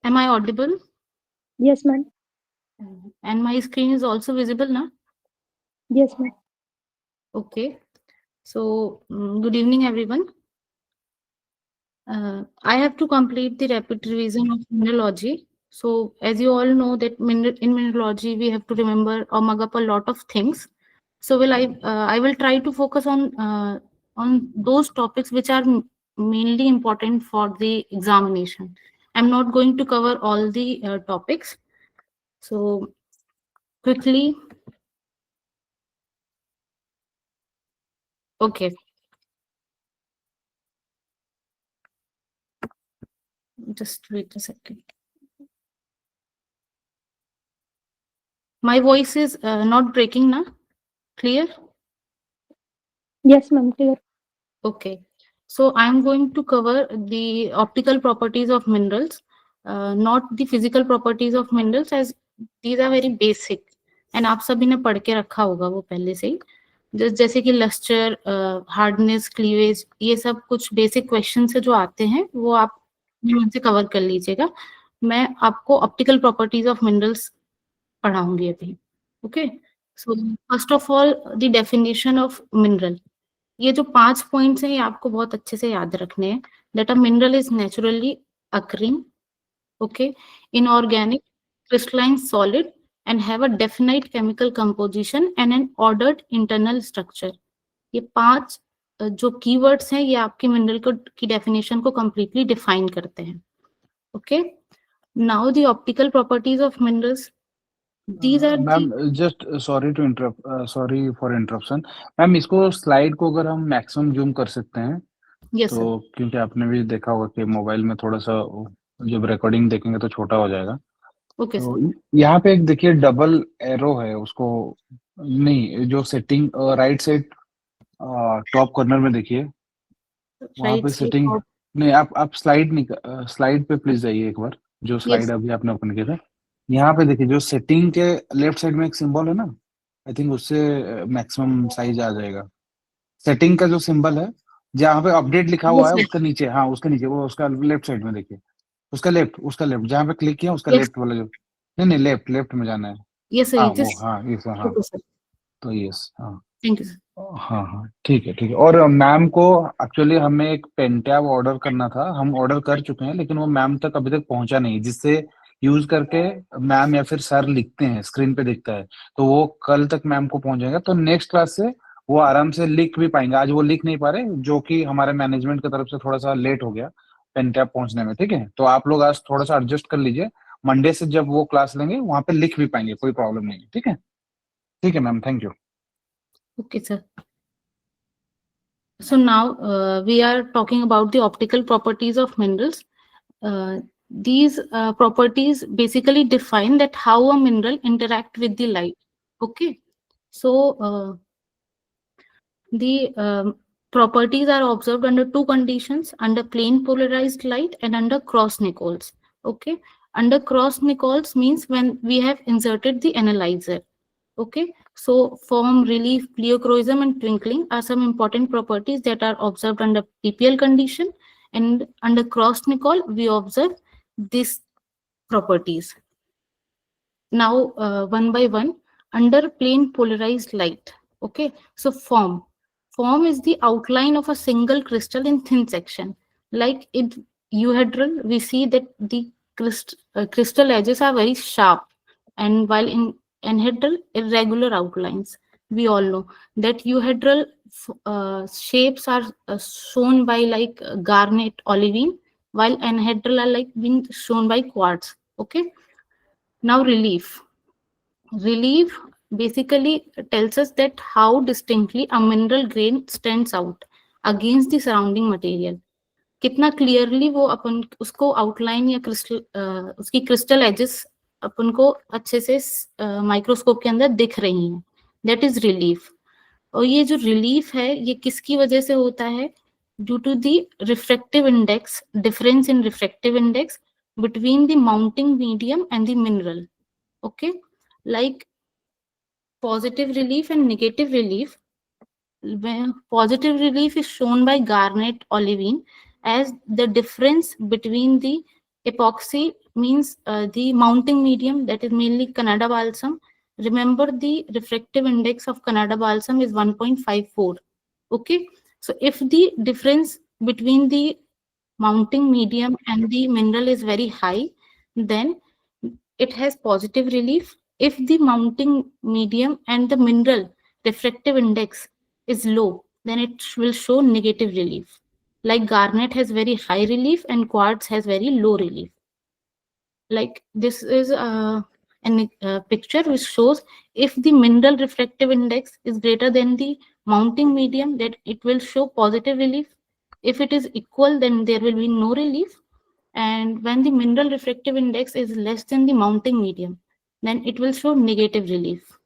Am I audible? Yes, ma'am. And my screen is also visible now? Yes, ma'am. Okay. So, good evening, everyone. I have to complete the rapid revision of mineralogy. So, as you all know, that in mineralogy we have to remember or mug up a lot of things. So, I will try to focus on those topics which are mainly important for the examination. I'm not going to cover all the topics. So, quickly, okay, just wait a second. My voice is not breaking now. Clear? Yes, ma'am. Clear. Okay. So I'm going to cover the optical properties of minerals, not the physical properties of minerals, as these are very basic. And आप सभी ने पढ़ के रखा होगा वो पहले से ही. जैसे कि लस्टर, हार्डनेस, क्लीवेज, ये सब कुछ बेसिक क्वेश्चन से जो आते हैं वो आप उनसे कवर कर लीजिएगा. मैं आपको ऑप्टिकल प्रॉपर्टीज ऑफ मिनरल्स पढ़ाऊंगी अभी. Okay. So first of all the definition of mineral. ये जो 5 पॉइंट्स हैं ये आपको बहुत अच्छे से याद रखने हैं. That a mineral is naturally occurring, okay, inorganic, crystalline solid and have a definite chemical composition and N ordered internal structure. ये 5 जो कीवर्ड्स हैं ये आपके मिनरल को की डेफिनेशन को कंप्लीटली डिफाइन करते हैं. Okay. Now the optical properties of minerals. These are the. Ma'am just sorry for interruption. Ma'am इसको स्लाइड को अगर हम मैक्सिमम जूम कर सकते हैं यस सर. तो, क्योंकि आपने भी देखा होगा कि मोबाइल में थोड़ा सा जब रिकॉर्डिंग देखेंगे तो छोटा हो जाएगा. Okay sir. तो यहाँ पे एक देखिए डबल एरो है, उसको नहीं, जो setting right side top corner में देखिए, वहां राइट पे साइड सेटिंग. ऑफ. नहीं, आप स्लाइड नहीं, स्लाइड पे प्लीज जाइए एक बार, जो यस. स्लाइड अभी आपने ओपन किया था. यहाँ पे देखिए जो सेटिंग के लेफ्ट साइड में एक सिंबल है ना, आई थिंक उससे मैक्सिमम साइज आ जाएगा. सेटिंग का जो सिंबल है जहाँ पे अपडेट लिखा हुआ यस है सर. उसका नीचे, हाँ उसके नीचे, वो उसका लेफ्ट साइड में देखिए, उसका लेफ्ट जहाँ पे क्लिक किया उसका यस. लेफ्ट वाला जो, नहीं नहीं, लेफ्ट लेफ्ट में जाना है. यस हाँ सर. वो, दिस. हाँ ये हाँ. Okay sir. तो यस, हाँ. Thank you sir. हाँ हाँ, ठीक है ठीक है. और मैम को एक्चुअली हमें एक पेन टैब ऑर्डर करना था, हम ऑर्डर कर चुके हैं, लेकिन वो मैम तक अभी तक पहुंचा नहीं, जिससे यूज करके मैम या फिर सर लिखते हैं, स्क्रीन पे दिखता है. तो वो कल तक मैम को पहुंच जाएगा, तो नेक्स्ट क्लास से वो आराम से लिख भी पाएंगे. आज वो लिख नहीं पा रहे, जो कि हमारे मैनेजमेंट की तरफ से थोड़ा सा लेट हो गया पेन टैब पहुंचने में. ठीक है, तो आप लोग आज थोड़ा सा एडजस्ट कर लीजिए. मंडे से जब वो क्लास लेंगे वहां पे लिख भी पाएंगे, कोई प्रॉब्लम नहीं है. ठीक है, ठीक है ma'am, thank you. Okay, sir. So now we are talking about the optical properties of minerals. These properties basically define that how a mineral interact with the light. Okay. So the properties are observed under two conditions: under plane polarized light and under cross Nichols. Okay. Under cross Nichols means when we have inserted the analyzer. Okay, so form, relief, pleochroism, and twinkling are some important properties that are observed under PPL condition, and under cross-Nichols we observe these properties. Now, one by one, under plane polarized light. Okay, so form is the outline of a single crystal in thin section. Like in euhedral, we see that the crystal edges are very sharp, and while in anhedral, irregular outlines. We all know that euhedral shapes are shown by like garnet, olivine, while anhedral are like being shown by quartz. Okay. Now relief. Relief basically tells us that how distinctly a mineral grain stands out against the surrounding material. कितना clearly वो अपन उसको outline या crystal उसकी crystal edges अपन को अच्छे से microscope के अंदर दिख रही हैं. That is relief. और ये जो रिलीफ है ये किसकी वजह से होता है? Due to the refractive index, difference in refractive index between the mounting medium and the mineral. Okay, like positive relief and negative relief. Where positive relief is shown by garnet olivine as the difference between the Epoxy means the mounting medium, that is mainly Canada balsam. Remember, the refractive index of Canada balsam is 1.54. Okay, so if the difference between the mounting medium and the mineral is very high, then it has positive relief. If the mounting medium and the mineral refractive index is low, then it will show negative relief. Like garnet has very high relief and quartz has very low relief. Like this is a picture which shows if the mineral refractive index is greater than the mounting medium, that it will show positive relief. If it is equal, then there will be no relief. And when the mineral refractive index is less than the mounting medium, then it will show negative relief.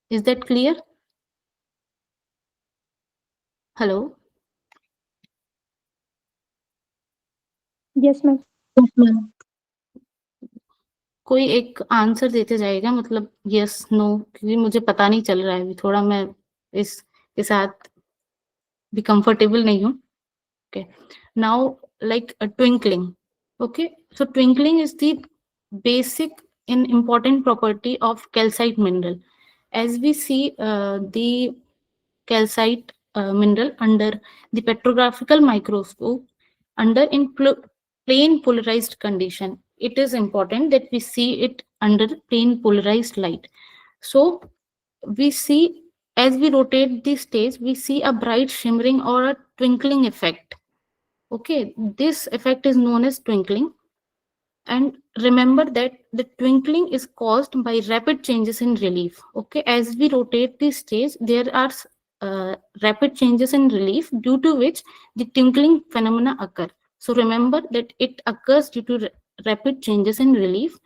Is that clear? Hello? Yes, ma'am. कोई एक answer देते जाएगा, मतलब yes no, क्योंकि मुझे पता नहीं चल रहा है अभी, थोड़ा मैं इसके साथ भी कंफर्टेबल नहीं हूँ. Okay, now like a twinkling. Okay, so twinkling is the basic and important property of calcite mineral. As we see the calcite mineral under the petrographical microscope, under in plain polarized condition, it is important that we see it under plain polarized light. So we see, as we rotate the stage, we see a bright shimmering or a twinkling effect. Okay, this effect is known as twinkling. And remember that the twinkling is caused by rapid changes in relief. Okay, as we rotate the stage, there are rapid changes in relief, due to which the twinkling phenomena occur. So remember that it occurs due to rapid changes in relief,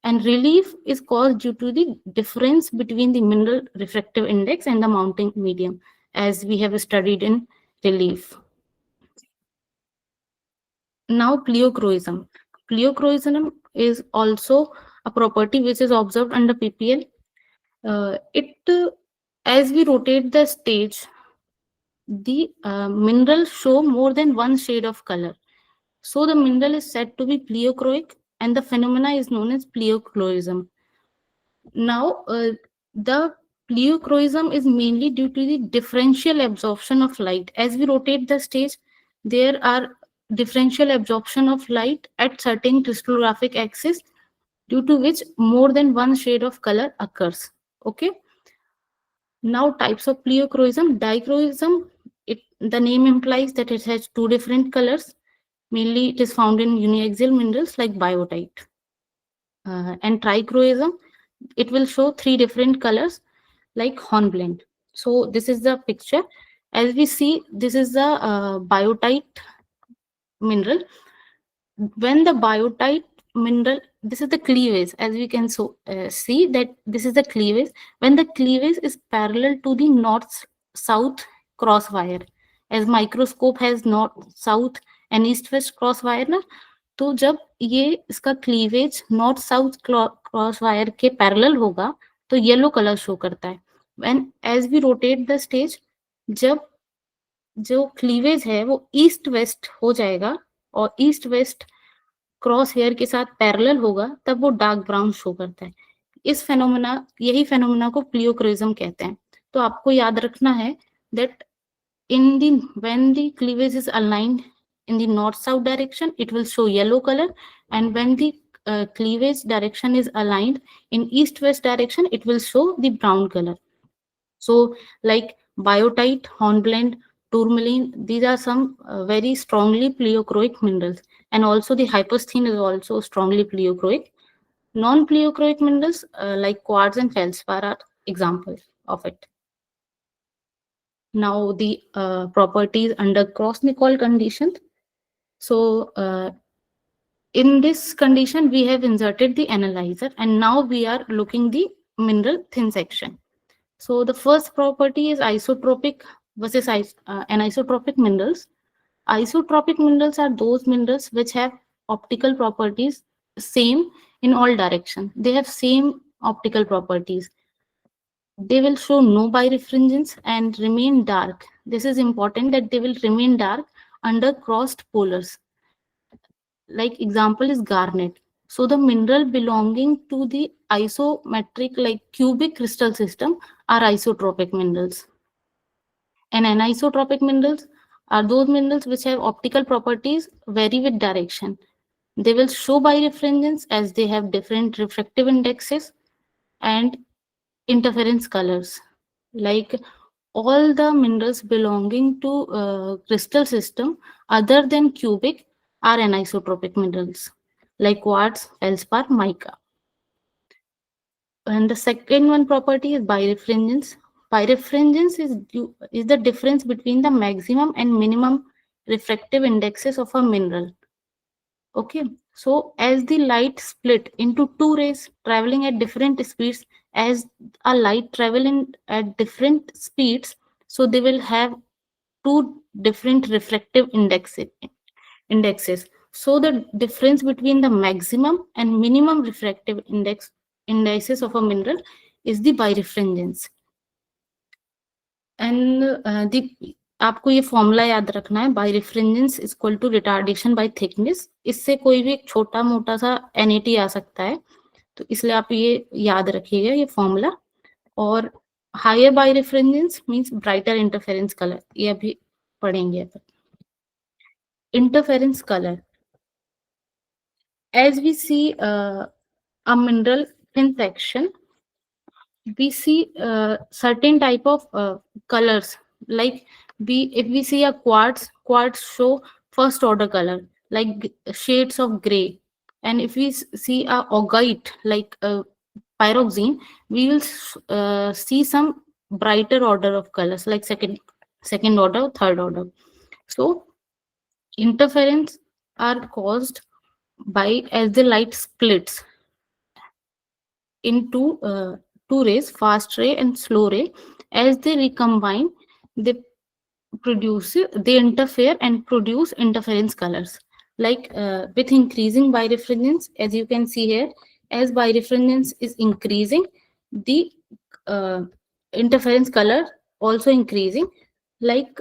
and relief is caused due to the difference between the mineral refractive index and the mounting medium, as we have studied in relief. Now pleochroism. Pleochroism is also a property which is observed under PPL. As we rotate the stage, the mineral show more than one shade of color. So the mineral is said to be pleochroic, and the phenomena is known as pleochroism. Now, the pleochroism is mainly due to the differential absorption of light. As we rotate the stage, there are differential absorption of light at certain crystallographic axis, due to which more than one shade of color occurs. Okay. Now, types of pleochroism. Dichroism, the name implies that it has two different colors. Mainly, it is found in uniaxial minerals like biotite. And trichroism, it will show three different colors like hornblende. So this is the picture. As we see, this is the biotite mineral. When the biotite mineral, this is the cleavage, as we can see that this is the cleavage. When the cleavage is parallel to the north-south cross wire, as microscope has north-south and east-west cross wire ना, तो जब ये इसका cleavage north south cross wire के parallel होगा तो yellow colour show करता है. When as we rotate the stage, जब जो क्लीवेज है वो ईस्ट वेस्ट हो जाएगा और ईस्ट वेस्ट क्रॉस हेयर के साथ पैरेलल होगा, तब वो डार्क ब्राउन शो करता है. यही फेनोमेना को प्लियोक्रोइज्म कहते हैं. तो आपको याद रखना है that when the cleavage is aligned in the north-south direction, it will show yellow color, and when the cleavage direction is aligned in east-west direction, it will show the brown color. So, like biotite, hornblende, tourmaline, these are some very strongly pleochroic minerals, and also the hypersthene is also strongly pleochroic. Non-pleochroic minerals like quartz and feldspar are examples of it. Now the properties under Cross-Nicoll condition. So in this condition, we have inserted the analyzer, and now we are looking the mineral thin section. So the first property is isotropic versus anisotropic minerals. Isotropic minerals are those minerals which have optical properties same in all directions. They have same optical properties. They will show no birefringence and remain dark. This is important, that they will remain dark under crossed polars. like example is garnet. So the mineral belonging to the isometric like cubic crystal system are isotropic minerals. And anisotropic minerals are those minerals which have optical properties vary with direction. They will show birefringence as they have different refractive indexes and interference colors. Like all the minerals belonging to crystal system other than cubic are anisotropic minerals like quartz, feldspar, mica. And the second one property is birefringence. Birefringence is the difference between the maximum and minimum refractive indexes of a mineral. Okay, so as the light split into two rays traveling at different speeds, as a light travel in at different speeds, so they will have two different refractive indexes. So the difference between the maximum and minimum refractive indices of a mineral is the birefringence. And आपको ये formula याद रखना है, birefringence equal to retardation by thickness. इससे कोई भी एक छोटा मोटा सा NAT आ सकता है, तो इसलिए आप ये याद रखिएगा ये फॉर्मूला. और higher birefringence means brighter interference colour, ये अभी पढ़ेंगे. Interference color. As we see a mineral thin section, we see certain type of colors. Like if we see a quartz show first order color like shades of gray. And if we see a augite like pyroxene, we will see some brighter order of colors like second order, third order. So interference are caused by as the light splits into two rays, fast ray and slow ray. As they recombine, they interfere and produce interference colors. Like with increasing birefringence, as you can see here, as birefringence is increasing, the interference color also increasing. Like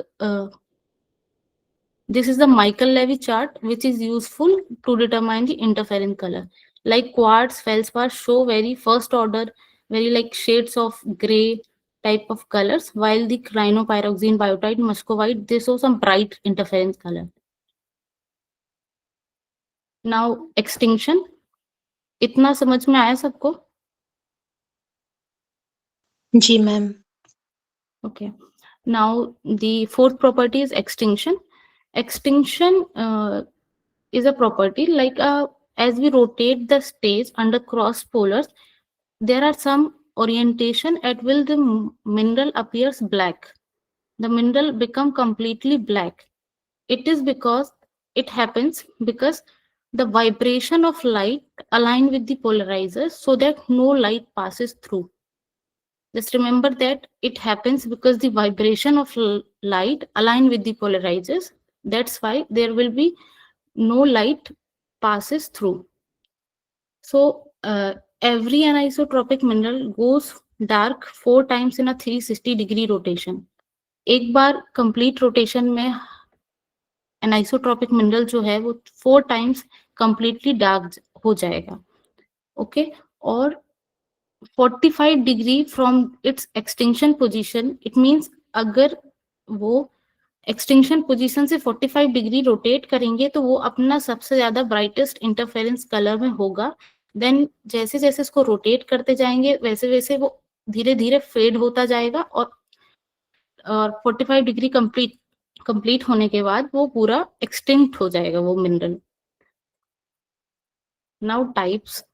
this is the Michael-Levy chart, which is useful to determine the interference color. Like quartz, feldspar show very first order, very like shades of gray type of colors, while the crinopyroxene, biotite, muscovite, they show some bright interference color. Now extinction. इतना समझ में आया सबको? जी ma'am. Okay. Now the fourth property is extinction. Extinction is a property like as we rotate the stage under cross polars, there are some orientation at will the mineral appears black. The mineral become completely black. It is because it happens because the vibration of light align with the polarizers so that no light passes through. Just remember that it happens because the vibration of light align with the polarizers. That's why there will be no light passes through. So every anisotropic mineral goes dark 4 times in a 360-degree rotation. एक बार complete rotation में anisotropic mineral जो है वो 4 times completely dark हो जाएगा. Okay, और 45 degree from its extinction position, it means अगर वो एक्सटिंक्शन पोजीशन से 45 डिग्री रोटेट करेंगे तो वो अपना सबसे ज्यादा ब्राइटेस्ट इंटरफेरेंस कलर में होगा. देन जैसे जैसे इसको रोटेट करते जाएंगे वैसे वैसे वो धीरे धीरे फेड होता जाएगा और 45 डिग्री कंप्लीट होने के बाद वो पूरा एक्सटिंक्ट हो जाएगा वो mineral. Now types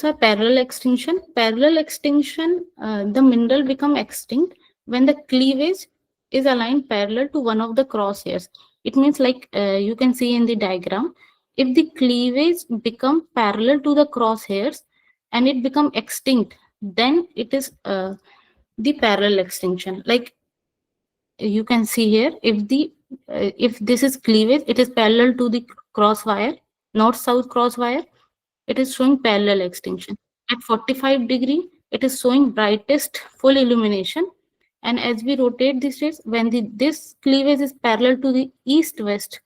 are parallel extinction. Parallel extinction, the mineral become extinct when the cleavage is aligned parallel to one of the crosshairs. It means like you can see in the diagram, if the cleavage become parallel to the crosshairs and it become extinct, then it is the parallel extinction. Like you can see here, if this is cleavage, it is parallel to the crosswire, north-south crosswire, it is showing parallel extinction. At 45 degree, it is showing brightest full illumination. And as we rotate this rays, when this cleavage is parallel to the east-west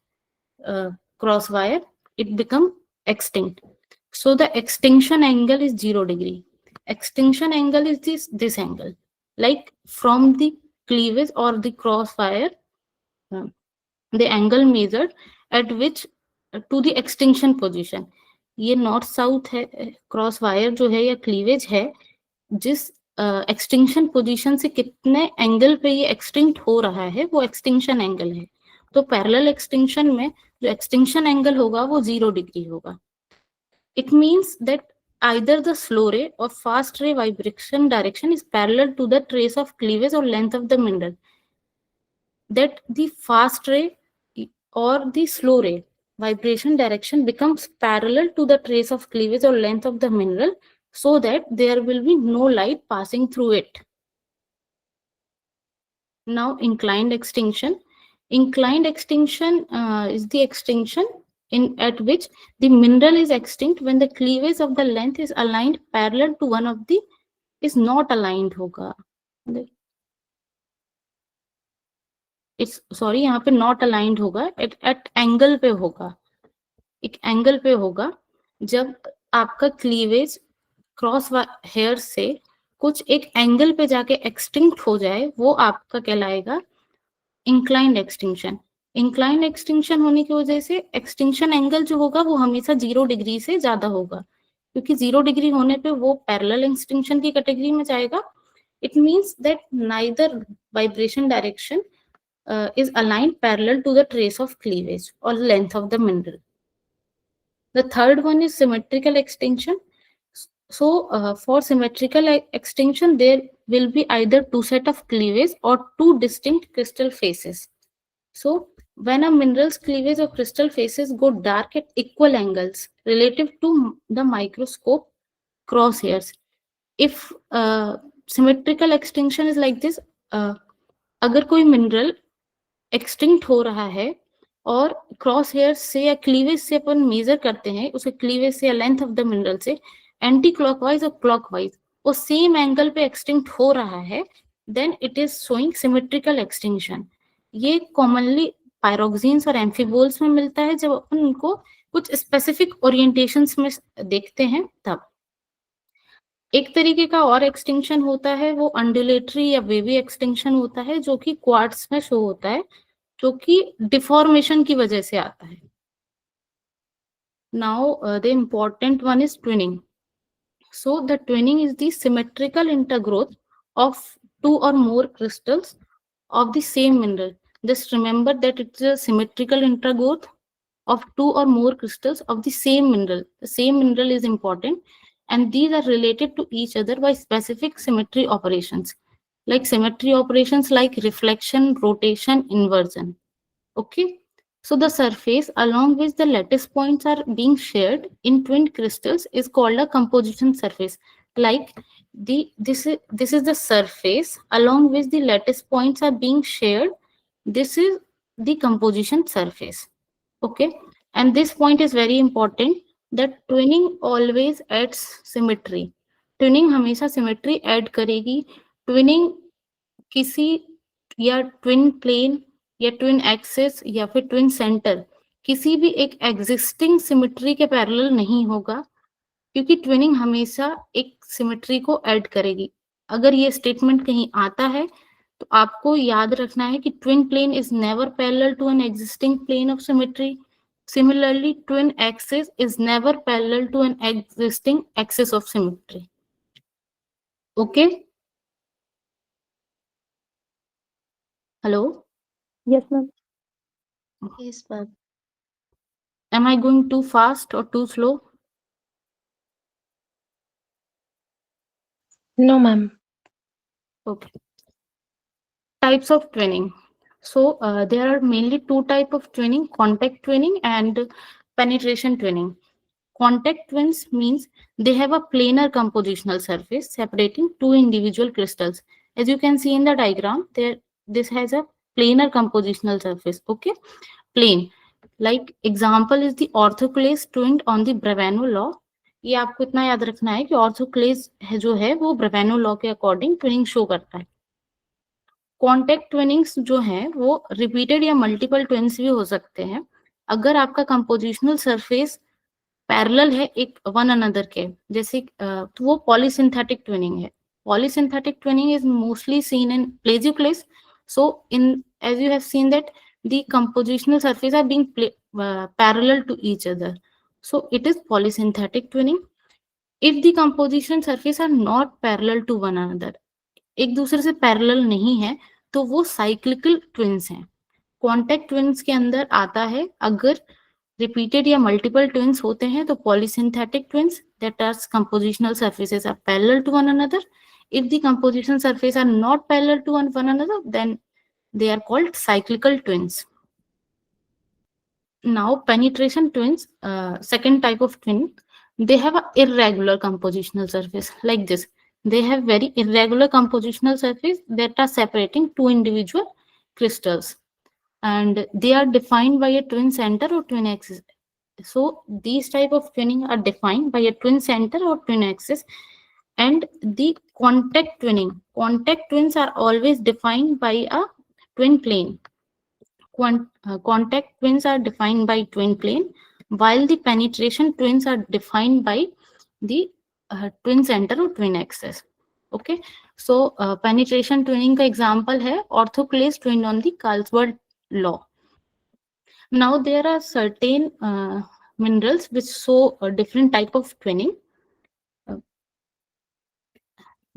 crosswire, it become extinct. So the extinction angle is 0 degree. Extinction angle is this angle, like from the cleavage or the crossfire, the angle measured at which to the extinction position. ये north south है, cross wire जो है या cleavage है, जिस extinction position से कितने angle पे ये एक्सटिंक्ट हो रहा है वो एक्सटिंक्शन एंगल है. तो पैरेलल एक्सटिंक्शन में जो एक्सटिंक्शन एंगल होगा वो 0 डिग्री होगा. It means that either the slow ray or fast ray vibration direction is parallel to the trace of cleavage or length of the mineral. That the fast ray or the slow ray vibration direction becomes parallel to the trace of cleavage or length of the mineral, so that there will be no light passing through it. Now, inclined extinction. Inclined extinction is the extinction at which the mineral is extinct when the cleavage of the length is aligned parallel to one of the is not aligned होगा. It's sorry, यहाँ पे not aligned होगा, at angle पे होगा, एक angle पे होगा. जब आपका क्लीवेज क्रॉस हेयर से कुछ एक एंगल पे जाके एक्सटिंक्ट हो जाए, वो आपका कहलाएगा इंक्लाइंड एक्सटिंक्शन. इंक्लाइंड एक्सटिंक्शन होने की वजह से एक्सटिंक्शन एंगल जो होगा वो हमेशा 0 डिग्री से ज्यादा होगा, क्योंकि 0 डिग्री होने पे वो पैरेलल एक्सटिंक्शन की कैटेगरी में जाएगा. It means that neither vibration direction is aligned parallel to the trace of cleavage or length of the mineral. The third one is symmetrical extinction. So for symmetrical extinction, there will be either two set of cleavage or two distinct crystal faces. So when a mineral's cleavage or crystal faces go dark at equal angles relative to the microscope crosshairs. If symmetrical extinction is like this, अगर कोई mineral extinct हो रहा है और cross hair से या cleavage से अपन major करते हैं, उसे क्लीवेज से या लेंथ ऑफ द मिनरल से एंटी क्लॉकवाइज और क्लॉकवाइज वो सेम एंगल पे एक्सटिंक्ट हो रहा है, then it is showing symmetrical extinction. ये कॉमनली पायरोक्सिन्स और एम्फीबोल्स में मिलता है. जब अपन उनको कुछ स्पेसिफिक ओरिएंटेशंस में देखते हैं तब. एक तरीके का और एक्सटिंक्शन होता है वो अंडुलेटरी या वेवी एक्सटिंक्शन होता है, जो कि क्वार्ट्स में शो होता है, जो कि डिफॉर्मेशन की वजह से आता है. Now the important one is twinning. So the twinning is the symmetrical intergrowth of 2 or more crystals of the same mineral. Just remember that it's a symmetrical intergrowth of 2 or more crystals of the same mineral. The same mineral is important, and these are related to each other by specific symmetry operations, like symmetry operations like reflection, rotation, inversion. Okay, so the surface along which the lattice points are being shared in twinned crystals is called a composition surface. Like this is the surface along which the lattice points are being shared. This is the composition surface. Okay, and this point is very important, that twinning always adds symmetry. Twinning हमेशा symmetry add करेगी. Twinning किसी या twin plane या twin axis या फिर twin center किसी भी एक existing symmetry के parallel नहीं होगा, क्योंकि twinning हमेशा एक symmetry को add करेगी. अगर ये statement कहीं आता है तो आपको याद रखना है कि twin plane is never parallel to an existing plane of symmetry. Similarly, twin axis is never parallel to an existing axis of symmetry. Okay? Hello? Yes, ma'am. Yes, ma'am. Am I going too fast or too slow? No, ma'am. Okay. Types of twinning. So there are mainly two types of twinning: contact twinning and penetration twinning. Contact twins means they have a planar compositional surface separating two individual crystals. As you can see in the diagram, this has a planar compositional surface. Okay, plane. Like example is the orthoclase twinned on the Brevano law. ये आपको इतना याद रखना है कि ऑर्थोक्लेज है जो है वो ब्रेवेनो लॉ के अकॉर्डिंग ट्विनिंग शो करता है. कॉन्टेक्ट ट्विनिंग्स जो है वो रिपीटेड या मल्टीपल ट्विन्स भी हो सकते हैं. अगर आपका कंपोजिशनल सरफेस पैरेलल है एक वन अनदर के, जैसे तो वो पॉलीसिंथेटिक ट्विनिंग है. Polysynthetic twinning is mostly seen in plagioclase. So as you have seen that the compositional surfaces are being parallel to each other, so it is polysynthetic twinning. If the composition surfaces are not parallel to one another, एक दूसरे से parallel नहीं है, तो वो cyclical twins हैं. Contact twins के अंदर आता है अगर रिपीटेड या मल्टीपल ट्विन्स होते हैं तो polysynthetic twins, that are compositional surfaces are parallel to one another. If the composition surface are not parallel to one another, then they are called cyclical twins. Now penetration twins, second type of twin, they have a irregular compositional surface like this. They have very irregular compositional surface that are separating two individual crystals, and they are defined by a twin center or twin axis. So these type of twinning are defined by a twin center or twin axis. And the contact twins are always defined by a twin plane. Contact twins are defined by twin plane, while the penetration twins are defined by the twin center or twin axis. Okay, so penetration twinning का example है orthoclase twin on the Karlsburg law. Now there are certain minerals which show a different type of twinning.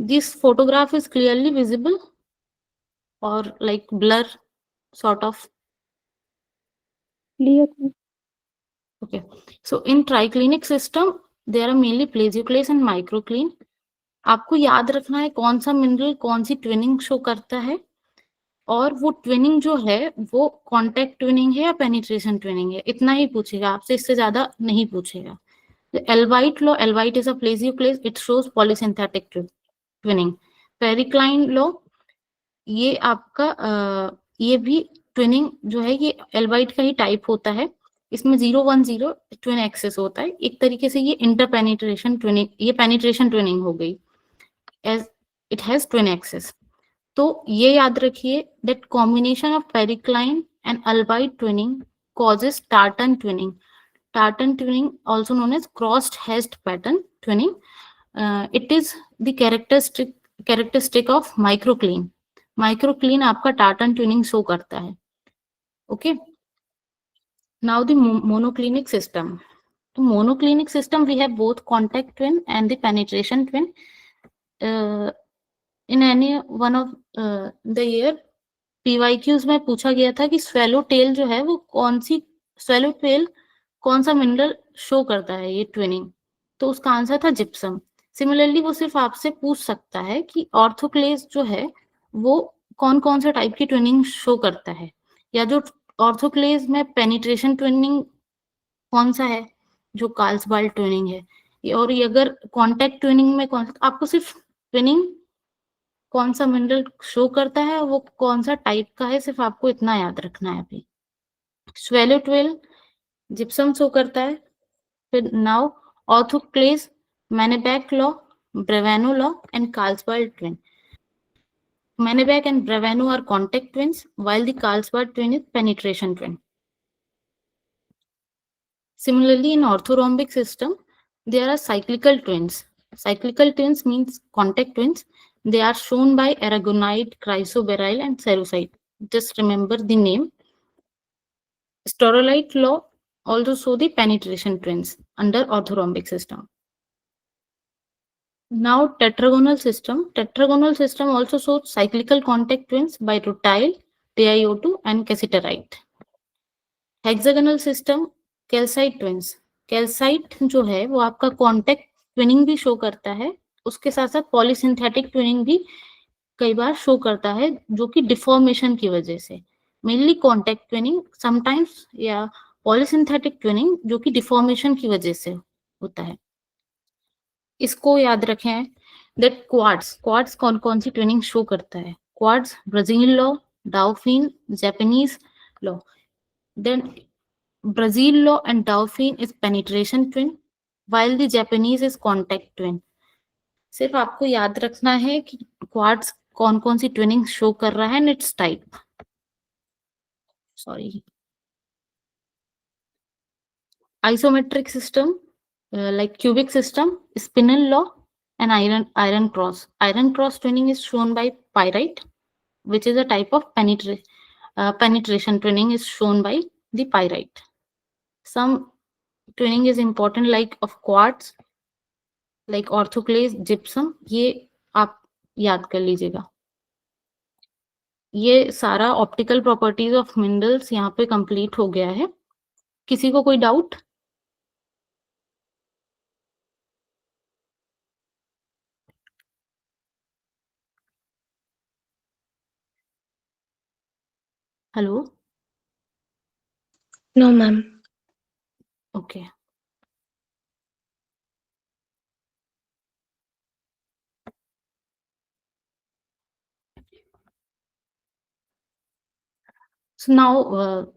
This photograph is clearly visible or like blur sort of? Clear, ma'am. Okay, so in triclinic system there are mainly plagioclase and microcline. आपको याद रखना है कौन सा mineral कौन सी twinning show करता है, और वो ट्विनिंग जो है वो कॉन्टैक्ट ट्विनिंग है या पेनिट्रेशन ट्विनिंग है, इतना ही पूछेगा आपसे, इससे ज्यादा नहीं पूछेगा. Albite law, albite is a plagioclase, it shows polysynthetic twinning. Pericline law, ये आपका ये भी ट्विनिंग जो है ये एल्वाइट का ही टाइप होता है. इसमें 0-1-0 ट्विन एक्सेस होता है. एक तरीके से ये इंटरपेनिट्रेशन ट्विनिंग, ये पेनिट्रेशन ट्विनिंग हो गई as it has twin axis. तो ये याद रखिए that combination of pericline and albite twinning causes tartan twinning. Tartan twinning, also known as crossed hashed pattern twinning, it is the characteristic of microcline. Microcline आपका tartan twinning show करता है. Okay. Now the monoclinic system. तो monoclinic system we have both contact twin and the penetration twin. In any one of the year PYQs में पूछा गया था कि swallow tail जो है वो कौन सी, swallow tail कौन सा मिनरल शो करता है ये ट्विनिंग, तो उसका आंसर था जिप्सम. सिमिलरली वो सिर्फ आपसे पूछ सकता है कि ऑर्थोक्लेज जो है वो कौन कौन सा टाइप की ट्विनिंग शो करता है, या जो ऑर्थोक्लेज में पेनिट्रेशन ट्विनिंग कौन सा है जो कार्ल्सबाल्ड ट्विनिंग है, और ये अगर कॉन्टैक्ट ट्विनिंग में कौन सा, आपको सिर्फ ट्विनिंग कौन सा मिनरल शो करता है वो कौन सा टाइप का है, सिर्फ आपको इतना याद रखना है. अभी स्वेलो ट्वेल जिप्सम शो करता है. फिर now orthoclase, Manebach law, Baveno law and Carlsbad twin. Manneback and Brevano are contact twins, while the Carlsbad twin is penetration twin. Similarly, in orthorhombic system, there are cyclical twins. Cyclical twins means contact twins. They are shown by aragonite, chrysoberyl, and cerussite. Just remember the name. Storolite law also show the penetration twins under orthorhombic system. Now tetragonal system. Tetragonal system also shows cyclical contact twins by rutile, TiO2 and cassiterite. Hexagonal system, calcite twins. Calcite जो है वो आपका contact twinning भी show करता है, उसके साथ साथ पॉलीसिंथेटिक ट्विनिंग भी कई बार शो करता है जो कि डिफॉर्मेशन की वजह से. मेनली कॉन्टैक्ट ट्विनिंग समटाइम्स, या पॉलीसिंथेटिक ट्विनिंग जो कि डिफॉर्मेशन की वजह से होता है. इसको याद रखें दैट क्वार्ट्स कौन कौन सी ट्विनिंग शो करता है. Quartz Brazil law, Dauphine, Japanese law. Then Brazil law and Dauphine is penetration twin, while the Japanese is contact twin. सिर्फ आपको याद रखना है कि क्वार्ट्स कौन कौन सी ट्विनिंग शो कर रहा है and it's type. Sorry. isometric system, like cubic system, spinel law, and iron cross. Iron cross twinning is shown by pyrite, which is a type of penetration twinning is shown by the pyrite. Some twinning is important, like of quartz, like orthoclase, gypsum. ये आप याद कर लीजिएगा. ये सारा optical properties of minerals यहाँ पे complete हो गया है. किसी को कोई doubt? Hello. No, ma'am. Okay. So now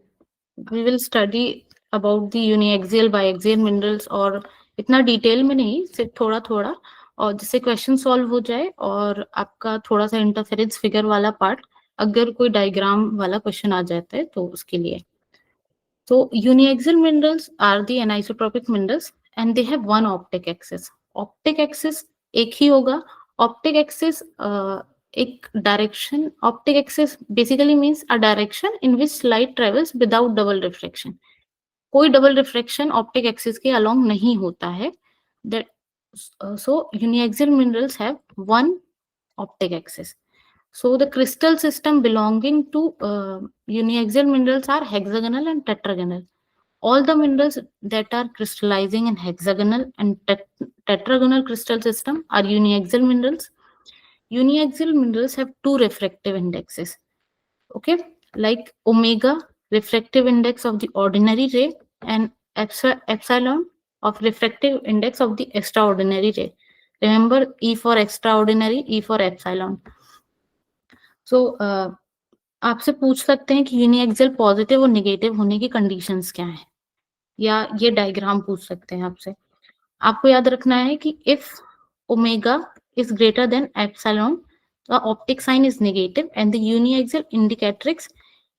we will study about the uniaxial biaxial minerals, और इतना डिटेल में नहीं, सिर्फ थोड़ा थोड़ा, और जिससे क्वेश्चन सॉल्व हो जाए और आपका थोड़ा सा इंटरफेरेंस फिगर वाला पार्ट, अगर कोई डायग्राम वाला क्वेश्चन आ जाता है तो उसके लिए. So uniaxial minerals are the anisotropic minerals and they have one optic axis. Optic axis एक ही होगा. Optic axis एक direction. Optic axis basically means a direction in which light travels without double refraction. कोई double refraction optic axis के along नहीं होता है. That so uniaxial minerals have one optic axis. So the crystal system belonging to uniaxial minerals are hexagonal and tetragonal. All the minerals that are crystallizing in hexagonal and tetragonal crystal system are uniaxial minerals. Uniaxial minerals have two refractive indexes. Okay, like omega, refractive index of the ordinary ray, and epsilon of refractive index of the extraordinary ray. Remember, E for extraordinary, E for epsilon. So आपसे पूछ सकते हैं कि uniaxial positive और negative होने की conditions क्या हैं, या ये डायग्राम पूछ सकते हैं आपसे. आपको याद रखना है कि if omega is greater than epsilon, the optic sign is negative, and the uniaxial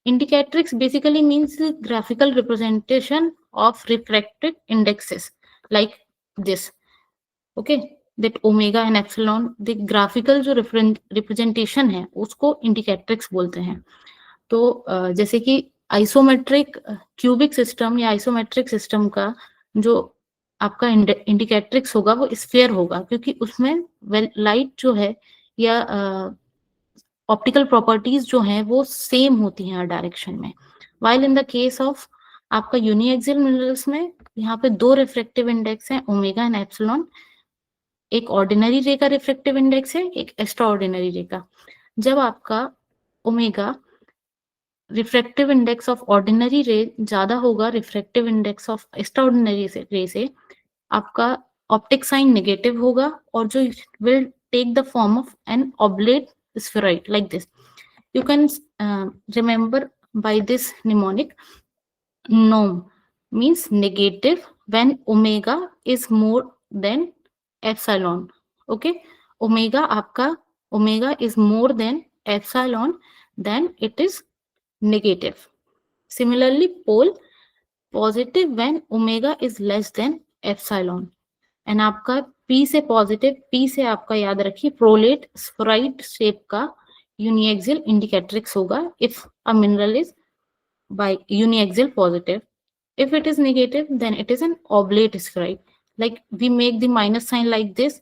indicatrix basically means the graphical representation of refractive indexes like this. Okay, that omega and epsilon, the graphical जो representation है उसको indicatrix बोलते हैं. तो जैसे कि isometric cubic system या isometric system का जो आपका इंडिकेट्रिक्स होगा वो स्फीयर होगा, क्योंकि उसमें लाइट जो है या ऑप्टिकल प्रॉपर्टीज जो हैं वो सेम होती हैं हर डायरेक्शन में. While in the case of आपका यूनिएक्सियल मिनरल्स में यहाँ पे दो रिफ्रेक्टिव इंडेक्स हैं, ओमेगा एंड एप्सिलॉन. एक ऑर्डिनरी रे का रिफ्रेक्टिव इंडेक्स है, एक एक्स्ट्रा ऑर्डिनरी रे का. जब आपका omega refractive index of ordinary रे ज्यादा होगा refractive index of extraordinary ray से, आपका ऑप्टिक साइन नेगेटिव होगा, और जो will take the form of an oblate spheroid like this. You can remember by this mnemonic. Nom means negative when omega is more than epsilon. Okay, omega is more than epsilon, then it is negative. Similarly, pole positive when omega is less than epsilon. And आपका P से positive, P से आपका याद रखिए prolate spheroid shape का uniaxial indicatrix होगा if a mineral is bi uniaxial positive. If it is negative then it is an oblate spheroid. Like we make the minus sign like this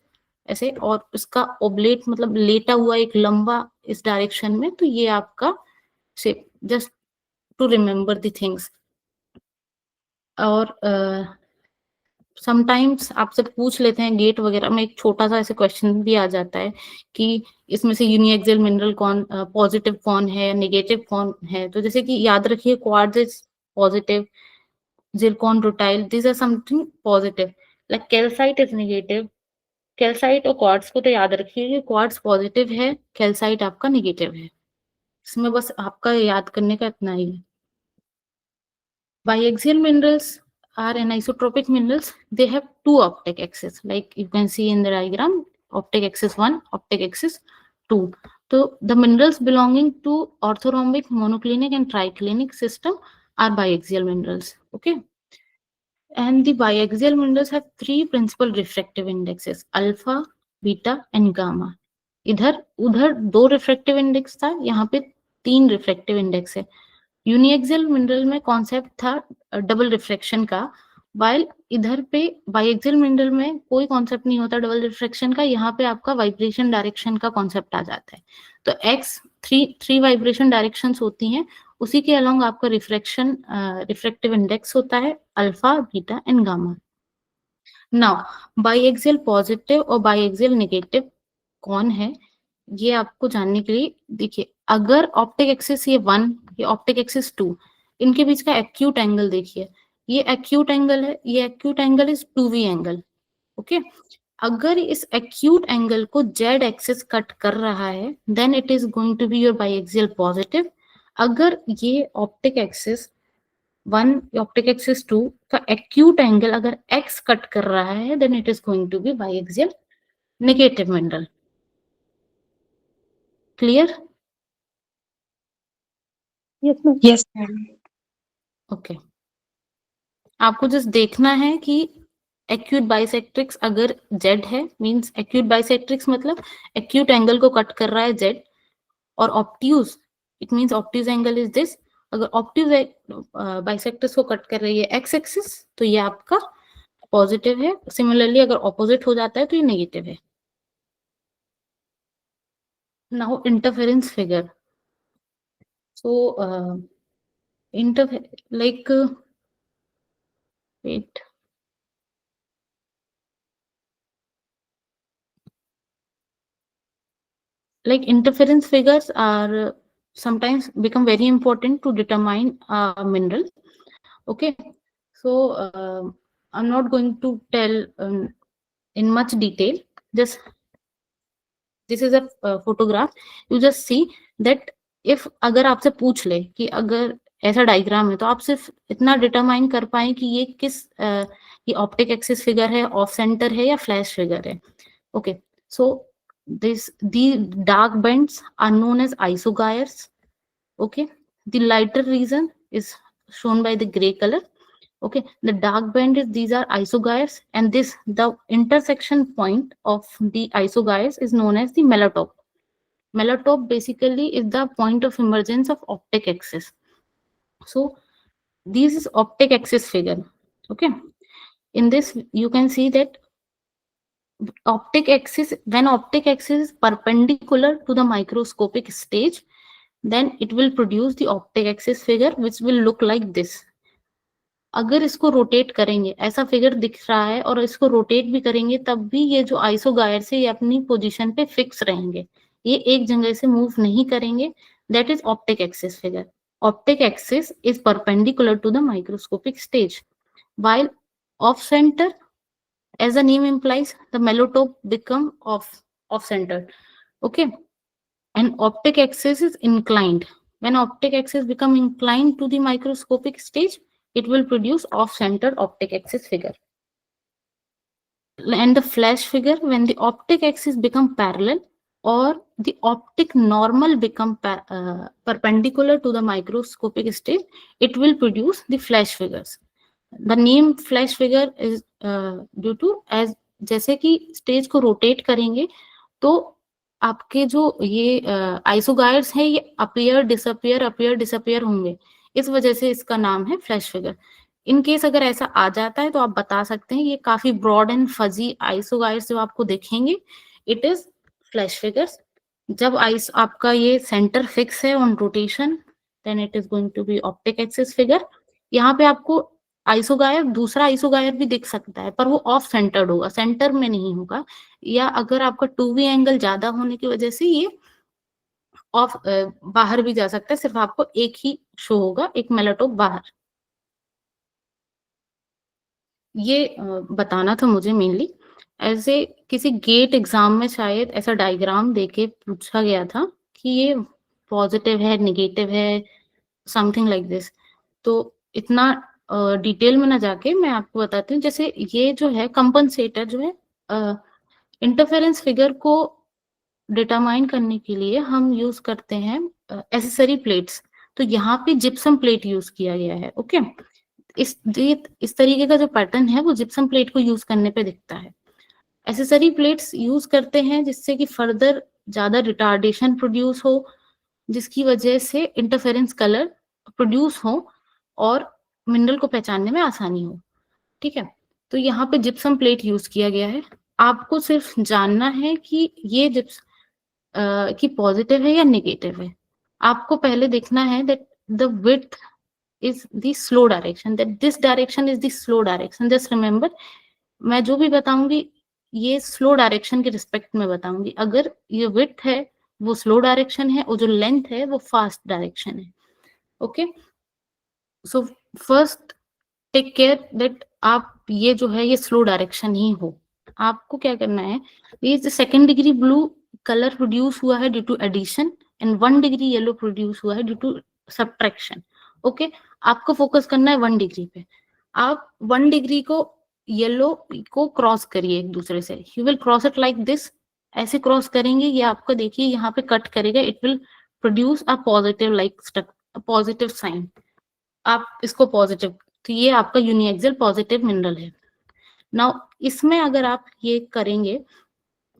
ऐसे, और उसका oblate मतलब लेटा हुआ एक लंबा इस डायरेक्शन में, तो ये आपका shape, just to remember the things. और समटाइम्स आपसे पूछ लेते हैं गेट वगैरह में, एक छोटा सा ऐसे क्वेश्चन भी आ जाता है कि इसमें से यूनिएक्सियल मिनरल कौन पॉजिटिव कौन है, नेगेटिव कौन है. तो जैसे कि याद रखिए quartz is positive, zircon rutile this are something positive, like calcite is negative. Calcite और क्वार्ट्ज को तो याद रखिए कि क्वार्ट्ज पॉजिटिव है, कैल्साइट आपका नेगेटिव है. इसमें बस आपका याद करने का इतना ही है. Biaxial minerals are anisotropic minerals. They have two optic axes, like you can see in the diagram, optic axis 1, optic axis 2. So the minerals belonging to orthorhombic, monoclinic and triclinic system are biaxial minerals. Okay. And the biaxial windows have three principal refractive indexes, alpha, beta and gamma. इधर उधर 2 refractive index था, यहाँ पे 3 refractive index है। Uniaxial mineral में concept था double refraction का, while इधर पे बाइएक्सियल मिनरल में कोई कॉन्सेप्ट नहीं होता डबल रिफ्रैक्शन का, यहाँ पे आपका वाइब्रेशन डायरेक्शन का कॉन्सेप्ट आ जाता है। तो एक्स थ्री वाइब्रेशन डायरेक्शंस होती हैं, उसी के अलोंग आपका रिफ्रैक्टिव इंडेक्स होता है alpha, beta and gamma. Now biaxial positive और बाइएक्सियल नेगेटिव कौन है, ये आपको जानने के लिए देखिए, अगर ऑप्टिक एक्सिस ये 1, ये ऑप्टिक एक्सिस 2, इनके बीच का एक्यूट एंगल देखिए, ये एक्यूट एंगल है, ये acute angle is 2v angle. Okay, अगर इस एक्यूट एंगल को जेड एक्सिस कट कर रहा है, then it is going to be your biaxial positive. अगर ये ऑप्टिक एक्सिस 1, ऑप्टिक एक्सिस 2 का एक्यूट एंगल अगर x कट कर रहा है, then it is going to be biaxial negative mineral. Clear? Yes, ma'am. Yes, ma'am. Okay, आपको just देखना है कि एक्यूट बाइसेक्ट्रिक्स अगर z है, मींस एक्यूट बाइसेक्ट्रिक्स मतलब एक्यूट एंगल को कट कर रहा है z, और obtuse it means obtuse angle is this. अगर ऑप्ट्यूज बाइसेक्टर्स को कट कर रही है x एक्सिस, तो ये आपका पॉजिटिव है। सिमिलरली अगर ऑपोजिट हो जाता है तो ये नेगेटिव है। Now interference figure, so like wait, like interference figures are sometimes become very important to determine a mineral. Okay, so I'm not going to tell in much detail, just this is a photograph, you just see that if अगर आपसे पूछ ले कि अगर ऐसा diagram है, तो आप सिर्फ इतना डिटरमाइन कर पाए कि ये किस ये ऑप्टिक एक्सिस फिगर है, ऑफ सेंटर है या फ्लैश फिगर है। Okay, so the dark bands are known as isogyres. Okay, the lighter region is shown by the gray color. Okay, the dark band is, these are isogyres, and this, the intersection point of the isogyres is known as the melotope. Melotope basically is the point of emergence of optic axis. So this is optic axis figure. Okay, in this you can see that optic axis, when optic axis is perpendicular to the microscopic stage, then it will produce the optic axis figure which will look like this. अगर इसको rotate करेंगे, ऐसा figure दिख रहा है, और इसको rotate भी करेंगे, तब भी ये जो आइसोगायर से ये अपनी पोजीशन पे फिक्स रहेंगे, ये एक जगह से मूव नहीं करेंगे। That is optic axis figure. Optic axis is perpendicular to the microscopic stage, while off center, as the name implies, the melotope become off center. Okay, and optic axis is inclined. When optic axis become inclined to the microscopic stage, it will produce off center optic axis figure. And the flash figure, when the optic axis become parallel or the optic normal become perpendicular to the microscopic stage, it will produce the flash figures. The name flash figure is due to, as जैसे कि stage को rotate करेंगे तो आपके जो ये आइसोगायर्स हैं, ये अपीयर डिसअपियर होंगे, इस वजह से इसका नाम है फ्लैश फिगर। इन केस अगर ऐसा आ जाता है तो आप बता सकते हैं ये काफी ब्रॉड एंड फजी आइसोगायर्स जो आपको दिखेंगे, इट इज फ्लैश फिगर्स। जब आपका ये सेंटर फिक्स है on rotation, then it is going to be optic axis figure. यहाँ पे आपको आइसोगायर, दूसरा आइसोगायर भी दिख सकता है, पर वो ऑफ सेंटर्ड होगा, सेंटर में नहीं होगा, या अगर आपका 2v एंगल ज्यादा होने की वजह से ये ऑफ बाहर भी जा सकता है, सिर्फ आपको एक ही शो होगा, एक मेलोटोप बाहर। ये बताना था मुझे मेनली। ऐसे किसी गेट एग्जाम में शायद ऐसा डायग्राम देके पूछा गया था कि ये पॉजिटिव है, नेगेटिव है, समथिंग लाइक दिस। तो इतना डिटेल में ना जाके मैं आपको बताती हूँ। जैसे ये जो है कंपनसेटर जो है, इंटरफेरेंस फिगर को डिटरमाइन करने के लिए हम यूज करते हैं एसेसरी प्लेट्स। तो यहाँ पे जिप्सम प्लेट यूज किया गया है। ओके, इस तरीके का जो पैटर्न है वो जिप्सम प्लेट को यूज करने पे दिखता है। एसेसरी प्लेट्स यूज करते हैं जिससे कि फर्दर ज्यादा रिटार्डेशन प्रोड्यूस हो, जिसकी वजह से इंटरफेरेंस कलर प्रोड्यूस हो और मिनरल को पहचानने में आसानी हो। ठीक है, तो यहाँ पे जिप्सम प्लेट यूज किया गया है। आपको सिर्फ जानना है कि ये कि पॉजिटिव है या नेगेटिव है। आपको पहले देखना है that the width is the slow direction, that this direction is the slow direction. Just remember, मैं जो भी बताऊंगी ये स्लो डायरेक्शन के रिस्पेक्ट में बताऊंगी। अगर ये विड्थ है वो स्लो डायरेक्शन है और जो लेंथ है वो फास्ट डायरेक्शन है। Okay, so first take care that आप ये जो है ये स्लो डायरेक्शन ही हो। आपको क्या करना है, ये जो second degree blue colour produce हुआ है due to addition and 1 degree yellow produce हुआ है ड्यू टू सब्ट्रैक्शन। ओके, आपको फोकस करना है 1 डिग्री पे। आप 1 डिग्री को येलो को क्रॉस करिए एक दूसरे से। You will cross it like this, ऐसे क्रॉस करेंगे ये आपका देखिए यहाँ पे कट करेगा, it will produce a positive like positive sign. आप इसको पॉजिटिव, तो ये आपका यूनिएक्सियल पॉजिटिव मिनरल है। नाउ इसमें अगर आप ये करेंगे